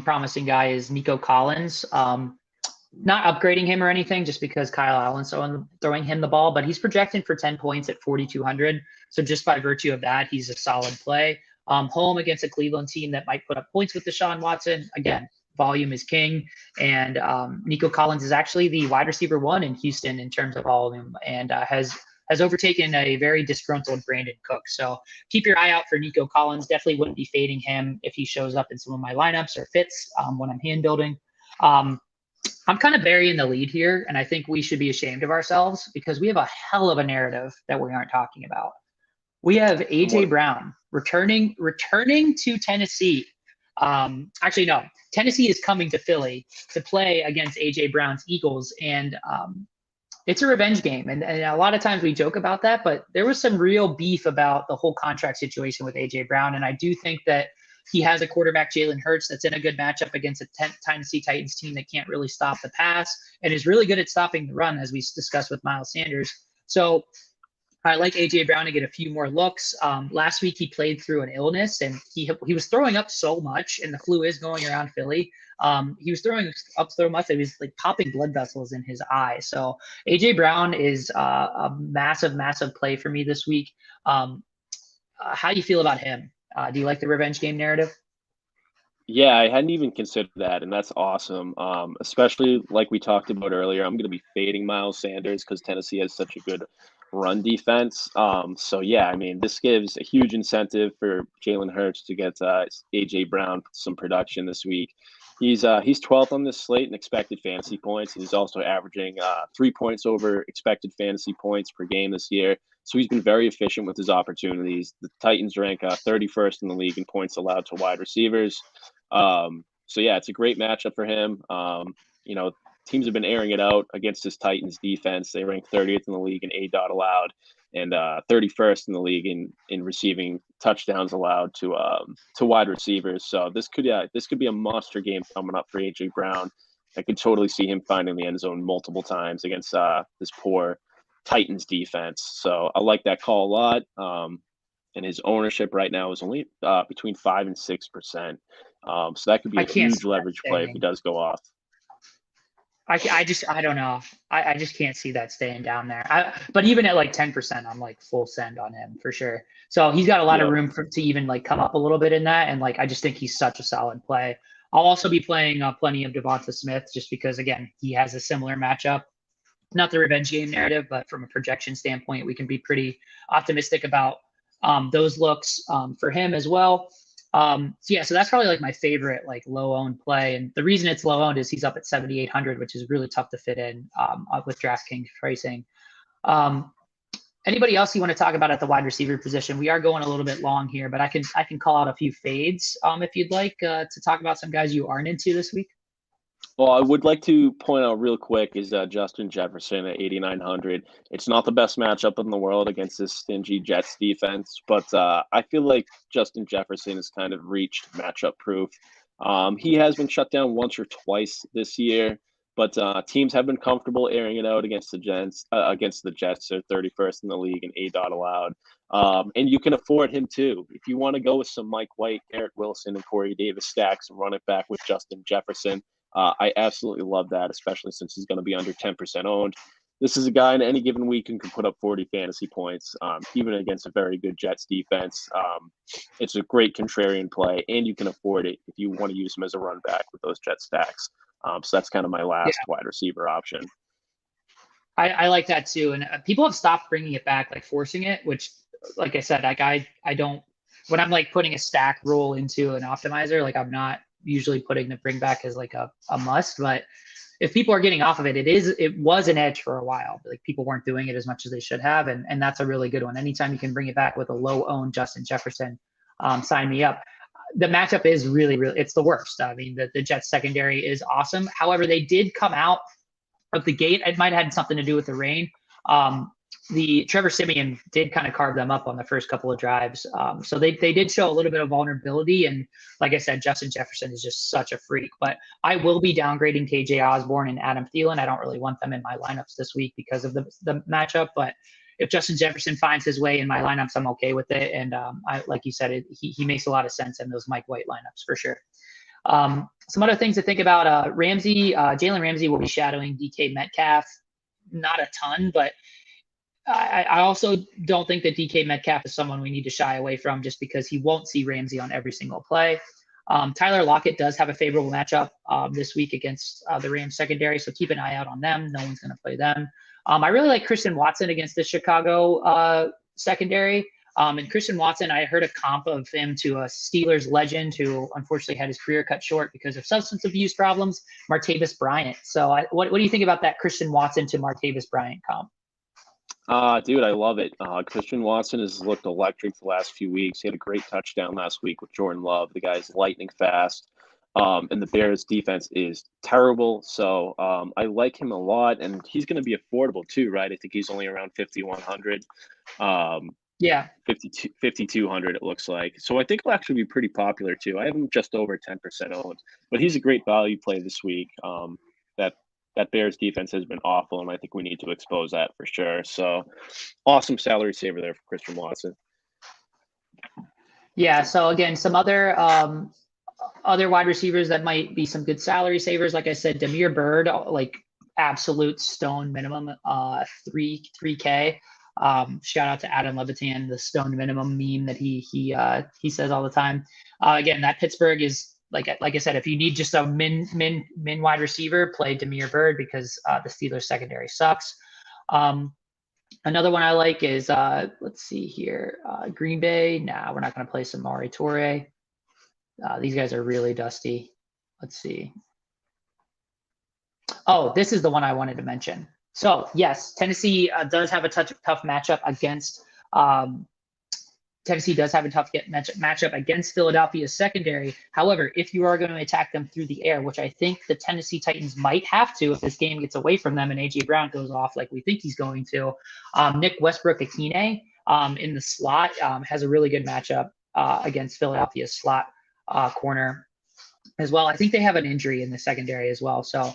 promising guy is Nico Collins. Not upgrading him or anything just because Kyle Allen's throwing him the ball, but he's projecting for 10 points at 4,200. So just by virtue of that, he's a solid play. Home against a Cleveland team that might put up points with Deshaun Watson. Again, volume is king. And Nico Collins is actually the wide receiver 1 in Houston in terms of volume, and has overtaken a very disgruntled Brandon Cook. So keep your eye out for Nico Collins. Definitely wouldn't be fading him if he shows up in some of my lineups or fits when I'm hand building. I'm kind of burying the lead here, and I think we should be ashamed of ourselves because we have a hell of a narrative that we aren't talking about. We have A.J. Brown returning to Tennessee. Actually, no. Tennessee is coming to Philly to play against A.J. Brown's Eagles, and it's a revenge game. And a lot of times we joke about that, but there was some real beef about the whole contract situation with A.J. Brown, and I do think that he has a quarterback, Jalen Hurts, that's in a good matchup against a Tennessee Titans team that can't really stop the pass and is really good at stopping the run, as we discussed with Miles Sanders. So I like A.J. Brown to get a few more looks. Last week he played through an illness, and he was throwing up so much, and the flu is going around Philly. He was throwing up so much that he was like popping blood vessels in his eye. So A.J. Brown is a massive, massive play for me this week. How do you feel about him? Do you like the revenge game narrative? Yeah, I hadn't even considered that, and that's awesome. Especially like we talked about earlier, I'm going to be fading Miles Sanders because Tennessee has such a good run defense. So yeah, I mean, this gives a huge incentive for Jalen Hurts to get AJ Brown some production this week. He's 12th on this slate in expected fantasy points, and he's also averaging 3 points over expected fantasy points per game this year. So he's been very efficient with his opportunities. The Titans rank 31st in the league in points allowed to wide receivers. So yeah, it's a great matchup for him. You know, teams have been airing it out against this Titans defense. They rank 30th in the league in A dot allowed and 31st in the league in receiving touchdowns allowed to wide receivers. So this could be a monster game coming up for AJ Brown. I could totally see him finding the end zone multiple times against this poor Titans defense. So I like that call a lot. And his ownership right now is only between 5 and 6%. So that could be I a can't huge see that leverage play if he staying. does go off. I don't know. I just can't see that staying down there. But even at like 10%, I'm like full send on him for sure. So he's got a lot of Yep. room to even like come up a little bit in that. And like, I just think he's such a solid play. I'll also be playing plenty of Devonta Smith just because, again, he has a similar matchup. Not the revenge game narrative, but from a projection standpoint, we can be pretty optimistic about those looks for him as well. So yeah, so that's probably like my favorite like low owned play, and the reason it's low owned is he's up at 7,800, which is really tough to fit in up with DraftKings pricing. Um, Anybody else you want to talk about at the wide receiver position? We are going a little bit long here, but I can call out a few fades if you'd like to talk about some guys you aren't into this week. Well, I would like to point out real quick is Justin Jefferson at 8,900. It's not the best matchup in the world against this stingy Jets defense, but I feel like Justin Jefferson has kind of reached matchup proof. He has been shut down once or twice this year, but teams have been comfortable airing it out against the Jets. Against the Jets, they're 31st in the league in A dot allowed, and you can afford him too. If you want to go with some Mike White, Garrett Wilson, and Corey Davis stacks and run it back with Justin Jefferson. I absolutely love that, especially since he's going to be under 10% owned. This is a guy in any given week who can put up 40 fantasy points, even against a very good Jets defense. It's a great contrarian play, and you can afford it if you want to use him as a run back with those Jet stacks. So that's kind of my last wide receiver option. I like that too, and people have stopped bringing it back, like forcing it. Which, like I said, like I don't. When I'm like putting a stack rule into an optimizer, like I'm not usually putting the bring back as like a must. But if people are getting off of it, it was an edge for a while. Like people weren't doing it as much as they should have, and that's a really good one. Anytime you can bring it back with a low owned Justin Jefferson, sign me up. The matchup is really, really, it's the worst. I mean, the Jets secondary is awesome. However, they did come out of the gate. It might have had something to do with the rain. The Trevor Siemian did kind of carve them up on the first couple of drives. So they did show a little bit of vulnerability. And like I said, Justin Jefferson is just such a freak. But I will be downgrading KJ Osborne and Adam Thielen. I don't really want them in my lineups this week because of the matchup. But if Justin Jefferson finds his way in my lineups, I'm okay with it. And I, like you said, he makes a lot of sense in those Mike White lineups for sure. Some other things to think about, Jalen Ramsey will be shadowing DK Metcalf. Not a ton, but I also don't think that DK Metcalf is someone we need to shy away from just because he won't see Ramsey on every single play. Tyler Lockett does have a favorable matchup this week against the Rams secondary, so keep an eye out on them. No one's going to play them. I really like Christian Watson against the Chicago secondary. And Christian Watson, I heard a comp of him to a Steelers legend who unfortunately had his career cut short because of substance abuse problems, Martavis Bryant. So what do you think about that Christian Watson to Martavis Bryant comp? Dude, I love it. Christian Watson has looked electric the last few weeks. He had a great touchdown last week with Jordan Love. The guy's lightning fast. And the Bears defense is terrible. So I like him a lot. And he's going to be affordable too, right? I think he's only around 5,100. Yeah. 5,200 it looks like. So I think he'll actually be pretty popular too. I have him just over 10% owned. But he's a great value play this week. That Bears defense has been awful, and I think we need to expose that for sure. So awesome salary saver there for Christian Watson. Yeah. So again, some other wide receivers that might be some good salary savers. Like I said, Damiere Byrd, like absolute stone minimum, 3K. Shout out to Adam Levitan, the stone minimum meme that he says all the time. Again, that Pittsburgh is like I said, if you need just a min wide receiver, play Damiere Byrd because the Steelers secondary sucks. Another one I like is let's see here, Green Bay. Nah, we're not going to play Samori Toure. These guys are really dusty. Let's see. Oh, this is the one I wanted to mention. So yes, Tennessee does have a tough matchup against Tennessee does have a tough matchup against Philadelphia's secondary. However, if you are going to attack them through the air, which I think the Tennessee Titans might have to if this game gets away from them and A.J. Brown goes off like we think he's going to, Nick Westbrook-Akine in the slot has a really good matchup against Philadelphia's slot corner as well. I think they have an injury in the secondary as well. So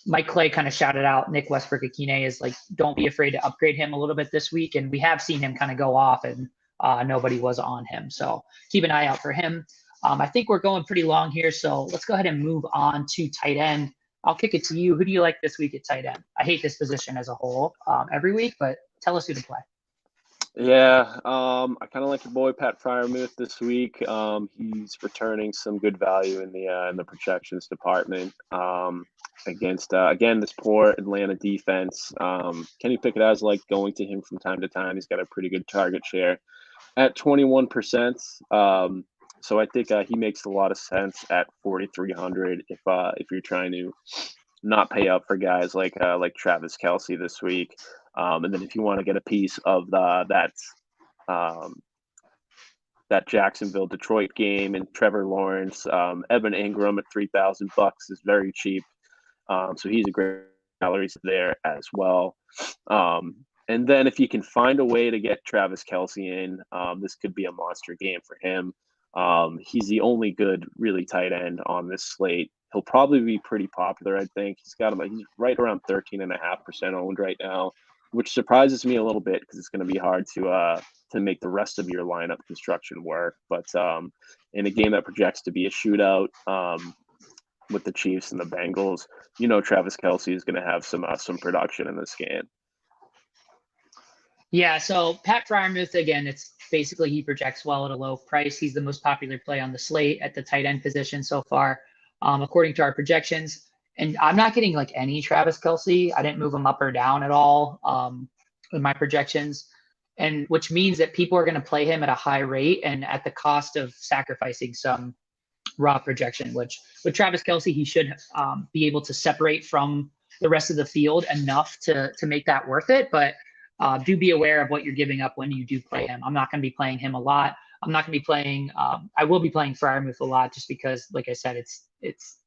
Mike Clay kind of shouted out Nick Westbrook-Akine is like, don't be afraid to upgrade him a little bit this week. And we have seen him kind of go off and nobody was on him. So keep an eye out for him. I think we're going pretty long here. So let's go ahead and move on to tight end. I'll kick it to you. Who do you like this week at tight end? I hate this position as a whole every week, but tell us who to play. Yeah, I kind of like your boy Pat Freiermuth this week. He's returning some good value in the projections department against again this poor Atlanta defense. Kenny Pickett has like going to him from time to time. He's got a pretty good target share at 21%. So I think he makes a lot of sense at 4,300 if you're trying to not pay up for guys like Travis Kelce this week. And then if you want to get a piece of that Jacksonville Detroit game and Trevor Lawrence, Evan Ingram at $3,000 is very cheap. So he's a great calories there as well. And then if you can find a way to get Travis Kelce in, this could be a monster game for him. He's the only good really tight end on this slate. He'll probably be pretty popular, I think. He's right around 13.5% owned right now, which surprises me a little bit because it's going to be hard to make the rest of your lineup construction work. But in a game that projects to be a shootout with the Chiefs and the Bengals, Travis Kelce is going to have some production in this game. Yeah, so Pat Freiermuth, again, it's basically he projects well at a low price. He's the most popular play on the slate at the tight end position so far, according to our projections. And I'm not getting like any Travis Kelce. I didn't move him up or down at all in my projections, and which means that people are going to play him at a high rate and at the cost of sacrificing some raw projection, which with Travis Kelce, he should be able to separate from the rest of the field enough to make that worth it. But do be aware of what you're giving up when you do play him. I'm not going to be playing him a lot. I'm not going to be playing. I will be playing Freiermuth a lot just because, like I said, it's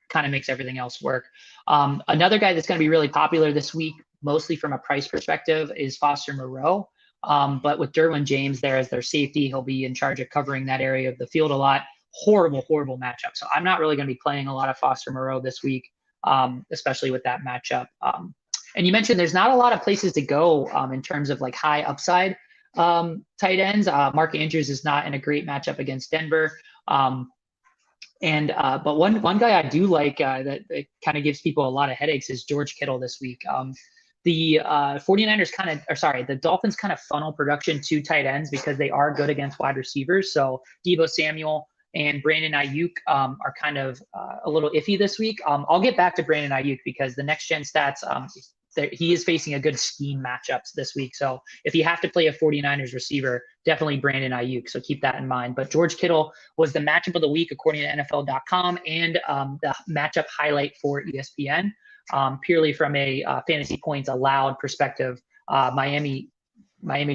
kind of makes everything else work. Another guy that's going to be really popular this week, mostly from a price perspective, is Foster Moreau. But with Derwin James there as their safety, he'll be in charge of covering that area of the field a lot. Horrible matchup. So I'm not really going to be playing a lot of Foster Moreau this week, especially with that matchup. And you mentioned there's not a lot of places to go in terms of like high upside tight ends. Mark Andrews is not in a great matchup against Denver. But one guy I do like that kind of gives people a lot of headaches is George Kittle this week. The 49ers the Dolphins kind of funnel production to tight ends because they are good against wide receivers. So Deebo Samuel and Brandon Ayuk are kind of a little iffy this week. I'll get back to Brandon Ayuk because the next gen stats, he is facing a good scheme matchups this week. So if you have to play a 49ers receiver, definitely Brandon Ayuk. So keep that in mind. But George Kittle was the matchup of the week according to NFL.com and the matchup highlight for ESPN. Purely from a fantasy points allowed perspective, Miami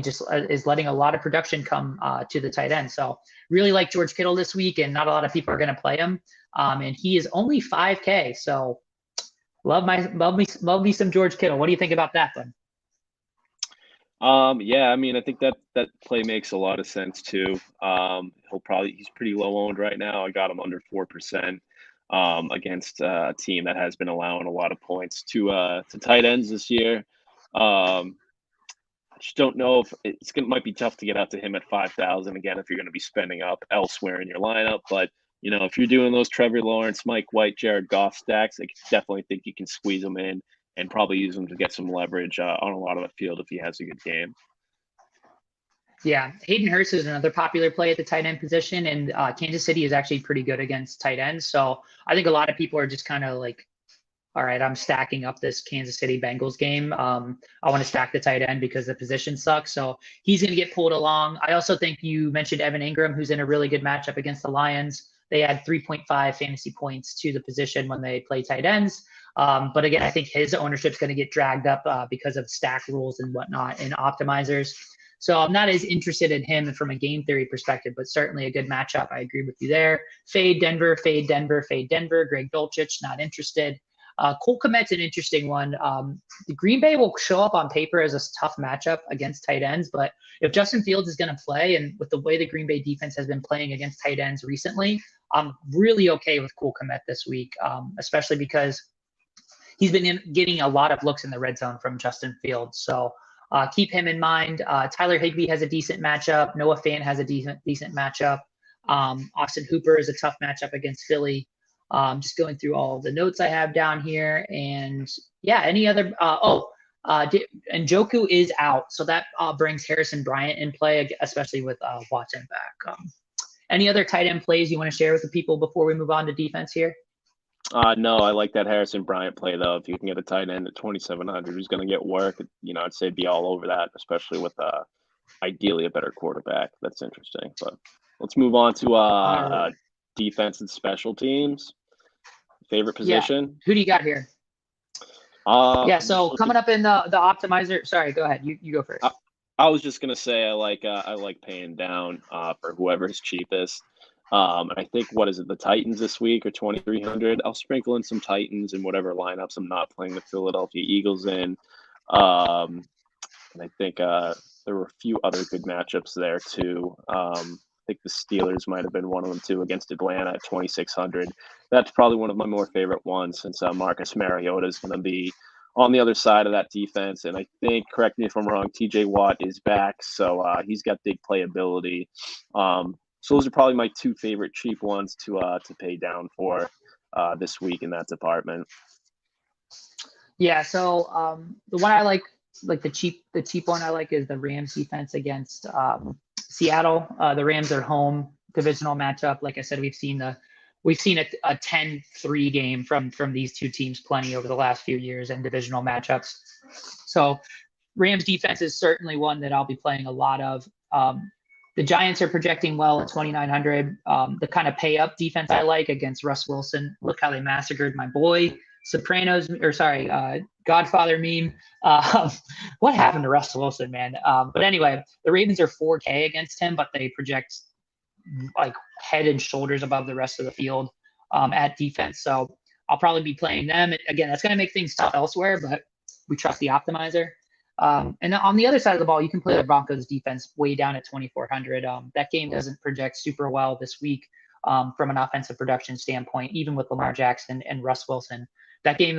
just is letting a lot of production come to the tight end. So really like George Kittle this week, and not a lot of people are going to play him. And he is only 5K. So love me some George Kittle. What do you think about that, then? Yeah, I mean, I think that play makes a lot of sense too. He's pretty low owned right now. I got him under 4%. Against a team that has been allowing a lot of points to tight ends this year. I just don't know if might be tough to get out to him at 5,000 again if you're going to be spending up elsewhere in your lineup. But if you're doing those Trevor Lawrence, Mike White, Jared Goff stacks, I definitely think you can squeeze them in and probably use him to get some leverage on a lot of the field if he has a good game. Yeah, Hayden Hurst is another popular play at the tight end position, and Kansas City is actually pretty good against tight ends. So I think a lot of people are just kind of like, all right, I'm stacking up this Kansas City Bengals game. I want to stack the tight end because the position sucks. So he's going to get pulled along. I also think you mentioned Evan Ingram, who's in a really good matchup against the Lions. They add 3.5 fantasy points to the position when they play tight ends. But again, I think his ownership is going to get dragged up because of stack rules and whatnot in optimizers. So I'm not as interested in him from a game theory perspective, but certainly a good matchup. I agree with you there. Fade Denver, fade Denver, fade Denver. Greg Dulcich, not interested. Cole Kmet's an interesting one. The Green Bay will show up on paper as a tough matchup against tight ends, but if Justin Fields is going to play, and with the way the Green Bay defense has been playing against tight ends recently, I'm really okay with Cole Kmet this week, especially because he's been getting a lot of looks in the red zone from Justin Fields. So keep him in mind. Tyler Higbee has a decent matchup. Noah Fant has a decent matchup. Austin Hooper is a tough matchup against Philly. Just going through all the notes I have down here. And yeah, any other and Njoku is out. So that brings Harrison Bryant in play, especially with Watson back. Any other tight end plays you want to share with the people before we move on to defense here? No, I like that Harrison Bryant play, though. If you can get a tight end at 2,700 who's going to get work, I'd say be all over that, especially with ideally a better quarterback. That's interesting. But let's move on to defense and special teams. Favorite position? Yeah. Who do you got here? So coming up in the optimizer. Sorry, go ahead. You go first. I was just gonna say I like paying down for whoever's cheapest. And I think the Titans this week are 2,300. I'll sprinkle in some Titans in whatever lineups I'm not playing the Philadelphia Eagles in. And I think there were a few other good matchups there too. I think the Steelers might have been one of them too against Atlanta at 2,600. That's probably one of my more favorite ones since Marcus Mariota is going to be on the other side of that defense. And I think, correct me if I'm wrong, TJ Watt is back. So he's got big playability. So those are probably my two favorite cheap ones to pay down for this week in that department. Yeah. So the one I like the cheap one I like is the Rams defense against Seattle. The Rams are home divisional matchup. Like I said, we've seen a 10-3 game from these two teams plenty over the last few years in divisional matchups. So Rams defense is certainly one that I'll be playing a lot of. The Giants are projecting well at 2,900. The kind of pay up defense I like against Russ Wilson. Look how they massacred my boy. Godfather meme. What happened to Russ Wilson, man? But anyway, the Ravens are 4K against him, but they project like head and shoulders above the rest of the field at defense. So I'll probably be playing them. Again, that's going to make things tough elsewhere, but we trust the optimizer. And on the other side of the ball, you can play the Broncos defense way down at 2,400. That game doesn't project super well this week from an offensive production standpoint, even with Lamar Jackson and Russ Wilson. That game,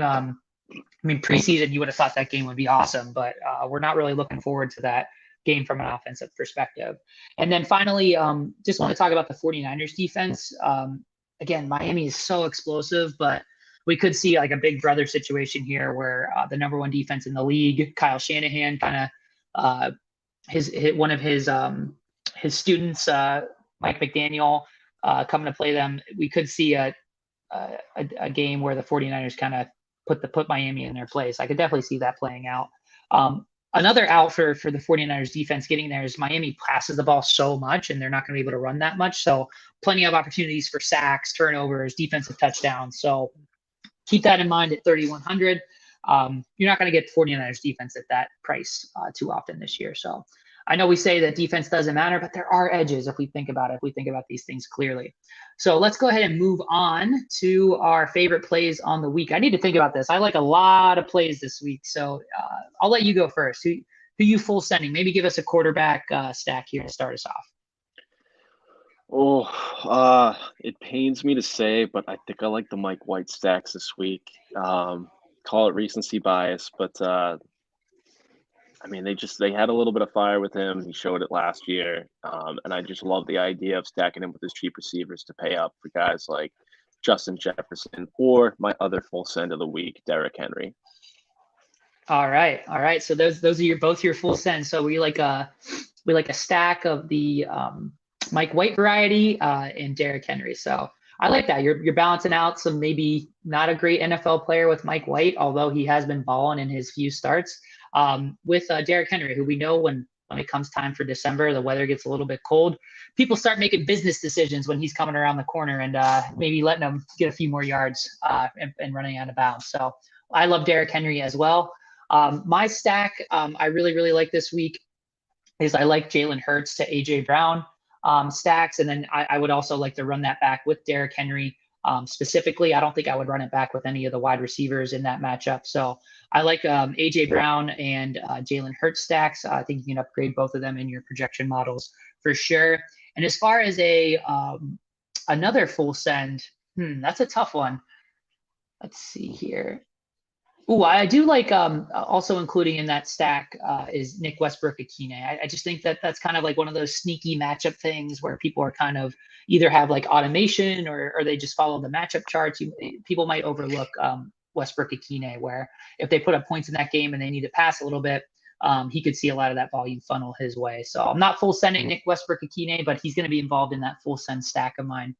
preseason, you would have thought that game would be awesome, but we're not really looking forward to that game from an offensive perspective. And then finally, just want to talk about the 49ers defense. Again, Miami is so explosive, but we could see like a big brother situation here where the number one defense in the league, Kyle Shanahan, kind of one of his students, Mike McDaniel, coming to play them. We could see a game where the 49ers kind of put Miami in their place. I could definitely see that playing out. Another out for the 49ers defense getting there is Miami passes the ball so much and they're not going to be able to run that much. So plenty of opportunities for sacks, turnovers, defensive touchdowns. So keep that in mind at 3,100. You're not going to get 49ers defense at that price too often this year. So I know we say that defense doesn't matter, but there are edges if we think about these things clearly. So let's go ahead and move on to our favorite plays on the week. I need to think about this. I like a lot of plays this week. So I'll let you go first. Who you full sending? Maybe give us a quarterback stack here to start us off. It pains me to say, but I think I like the Mike White stacks this week. Call it recency bias, but they had a little bit of fire with him. He showed it last year, and I just love the idea of stacking him with his cheap receivers to pay up for guys like Justin Jefferson or my other full send of the week, Derrick Henry. All right, all right. So those are both your full sends. So we like a stack of the Mike White variety and Derrick Henry. So I like that. You're balancing out some maybe not a great NFL player with Mike White, although he has been balling in his few starts. With Derrick Henry, who we know when it comes time for December, the weather gets a little bit cold. People start making business decisions when he's coming around the corner and maybe letting him get a few more yards and running out of bounds. So I love Derrick Henry as well. My stack I really like this week is I like Jalen Hurts to AJ Brown stacks, and then I would also like to run that back with Derrick Henry specifically. I don't think I would run it back with any of the wide receivers in that matchup. So I like AJ Brown and Jalen Hurts stacks. I think you can upgrade both of them in your projection models for sure. And as far as a another full send, that's a tough one. Let's see here. Ooh, I do like also including in that stack is Nick Westbrook-Akine. I just think that that's kind of like one of those sneaky matchup things where people are kind of either have like automation or they just follow the matchup charts. People might overlook Westbrook-Akine, where if they put up points in that game and they need to pass a little bit, he could see a lot of that volume funnel his way. So I'm not full sending Nick Westbrook-Akine, but he's going to be involved in that full send stack of mine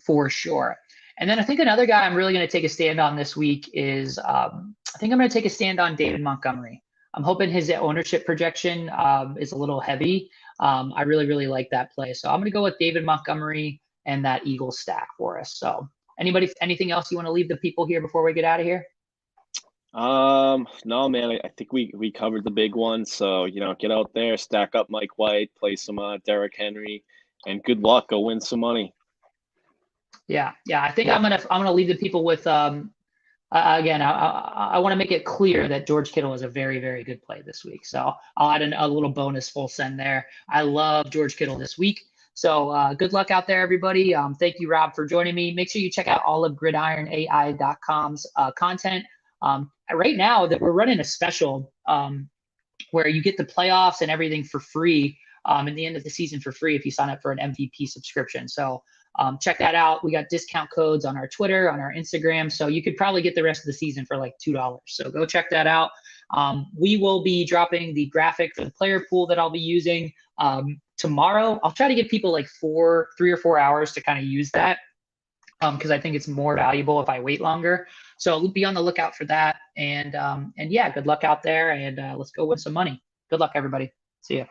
for sure. And then I think another guy I'm really going to take a stand on this week is I think I'm going to take a stand on David Montgomery. I'm hoping his ownership projection is a little heavy. I really like that play. So I'm going to go with David Montgomery and that Eagles stack for us. So anything else you want to leave the people here before we get out of here? No, man, I think we covered the big ones. So, get out there, stack up Mike White, play some Derrick Henry, and good luck. Go win some money. Yeah. I think I'm gonna leave the people with again. I want to make it clear that George Kittle is a very good play this week. So I'll add a little bonus full send there. I love George Kittle this week. So good luck out there, everybody. Thank you, Rob, for joining me. Make sure you check out all of GridironAI.com's content. Right now that we're running a special where you get the playoffs and everything for free in the end of the season for free if you sign up for an MVP subscription. So check that out. We got discount codes on our Twitter, on our Instagram. So you could probably get the rest of the season for like $2. So go check that out. We will be dropping the graphic for the player pool that I'll be using tomorrow. I'll try to give people like 3 or 4 hours to kind of use that because I think it's more valuable if I wait longer. So be on the lookout for that. And yeah, good luck out there. And let's go win some money. Good luck, everybody. See ya.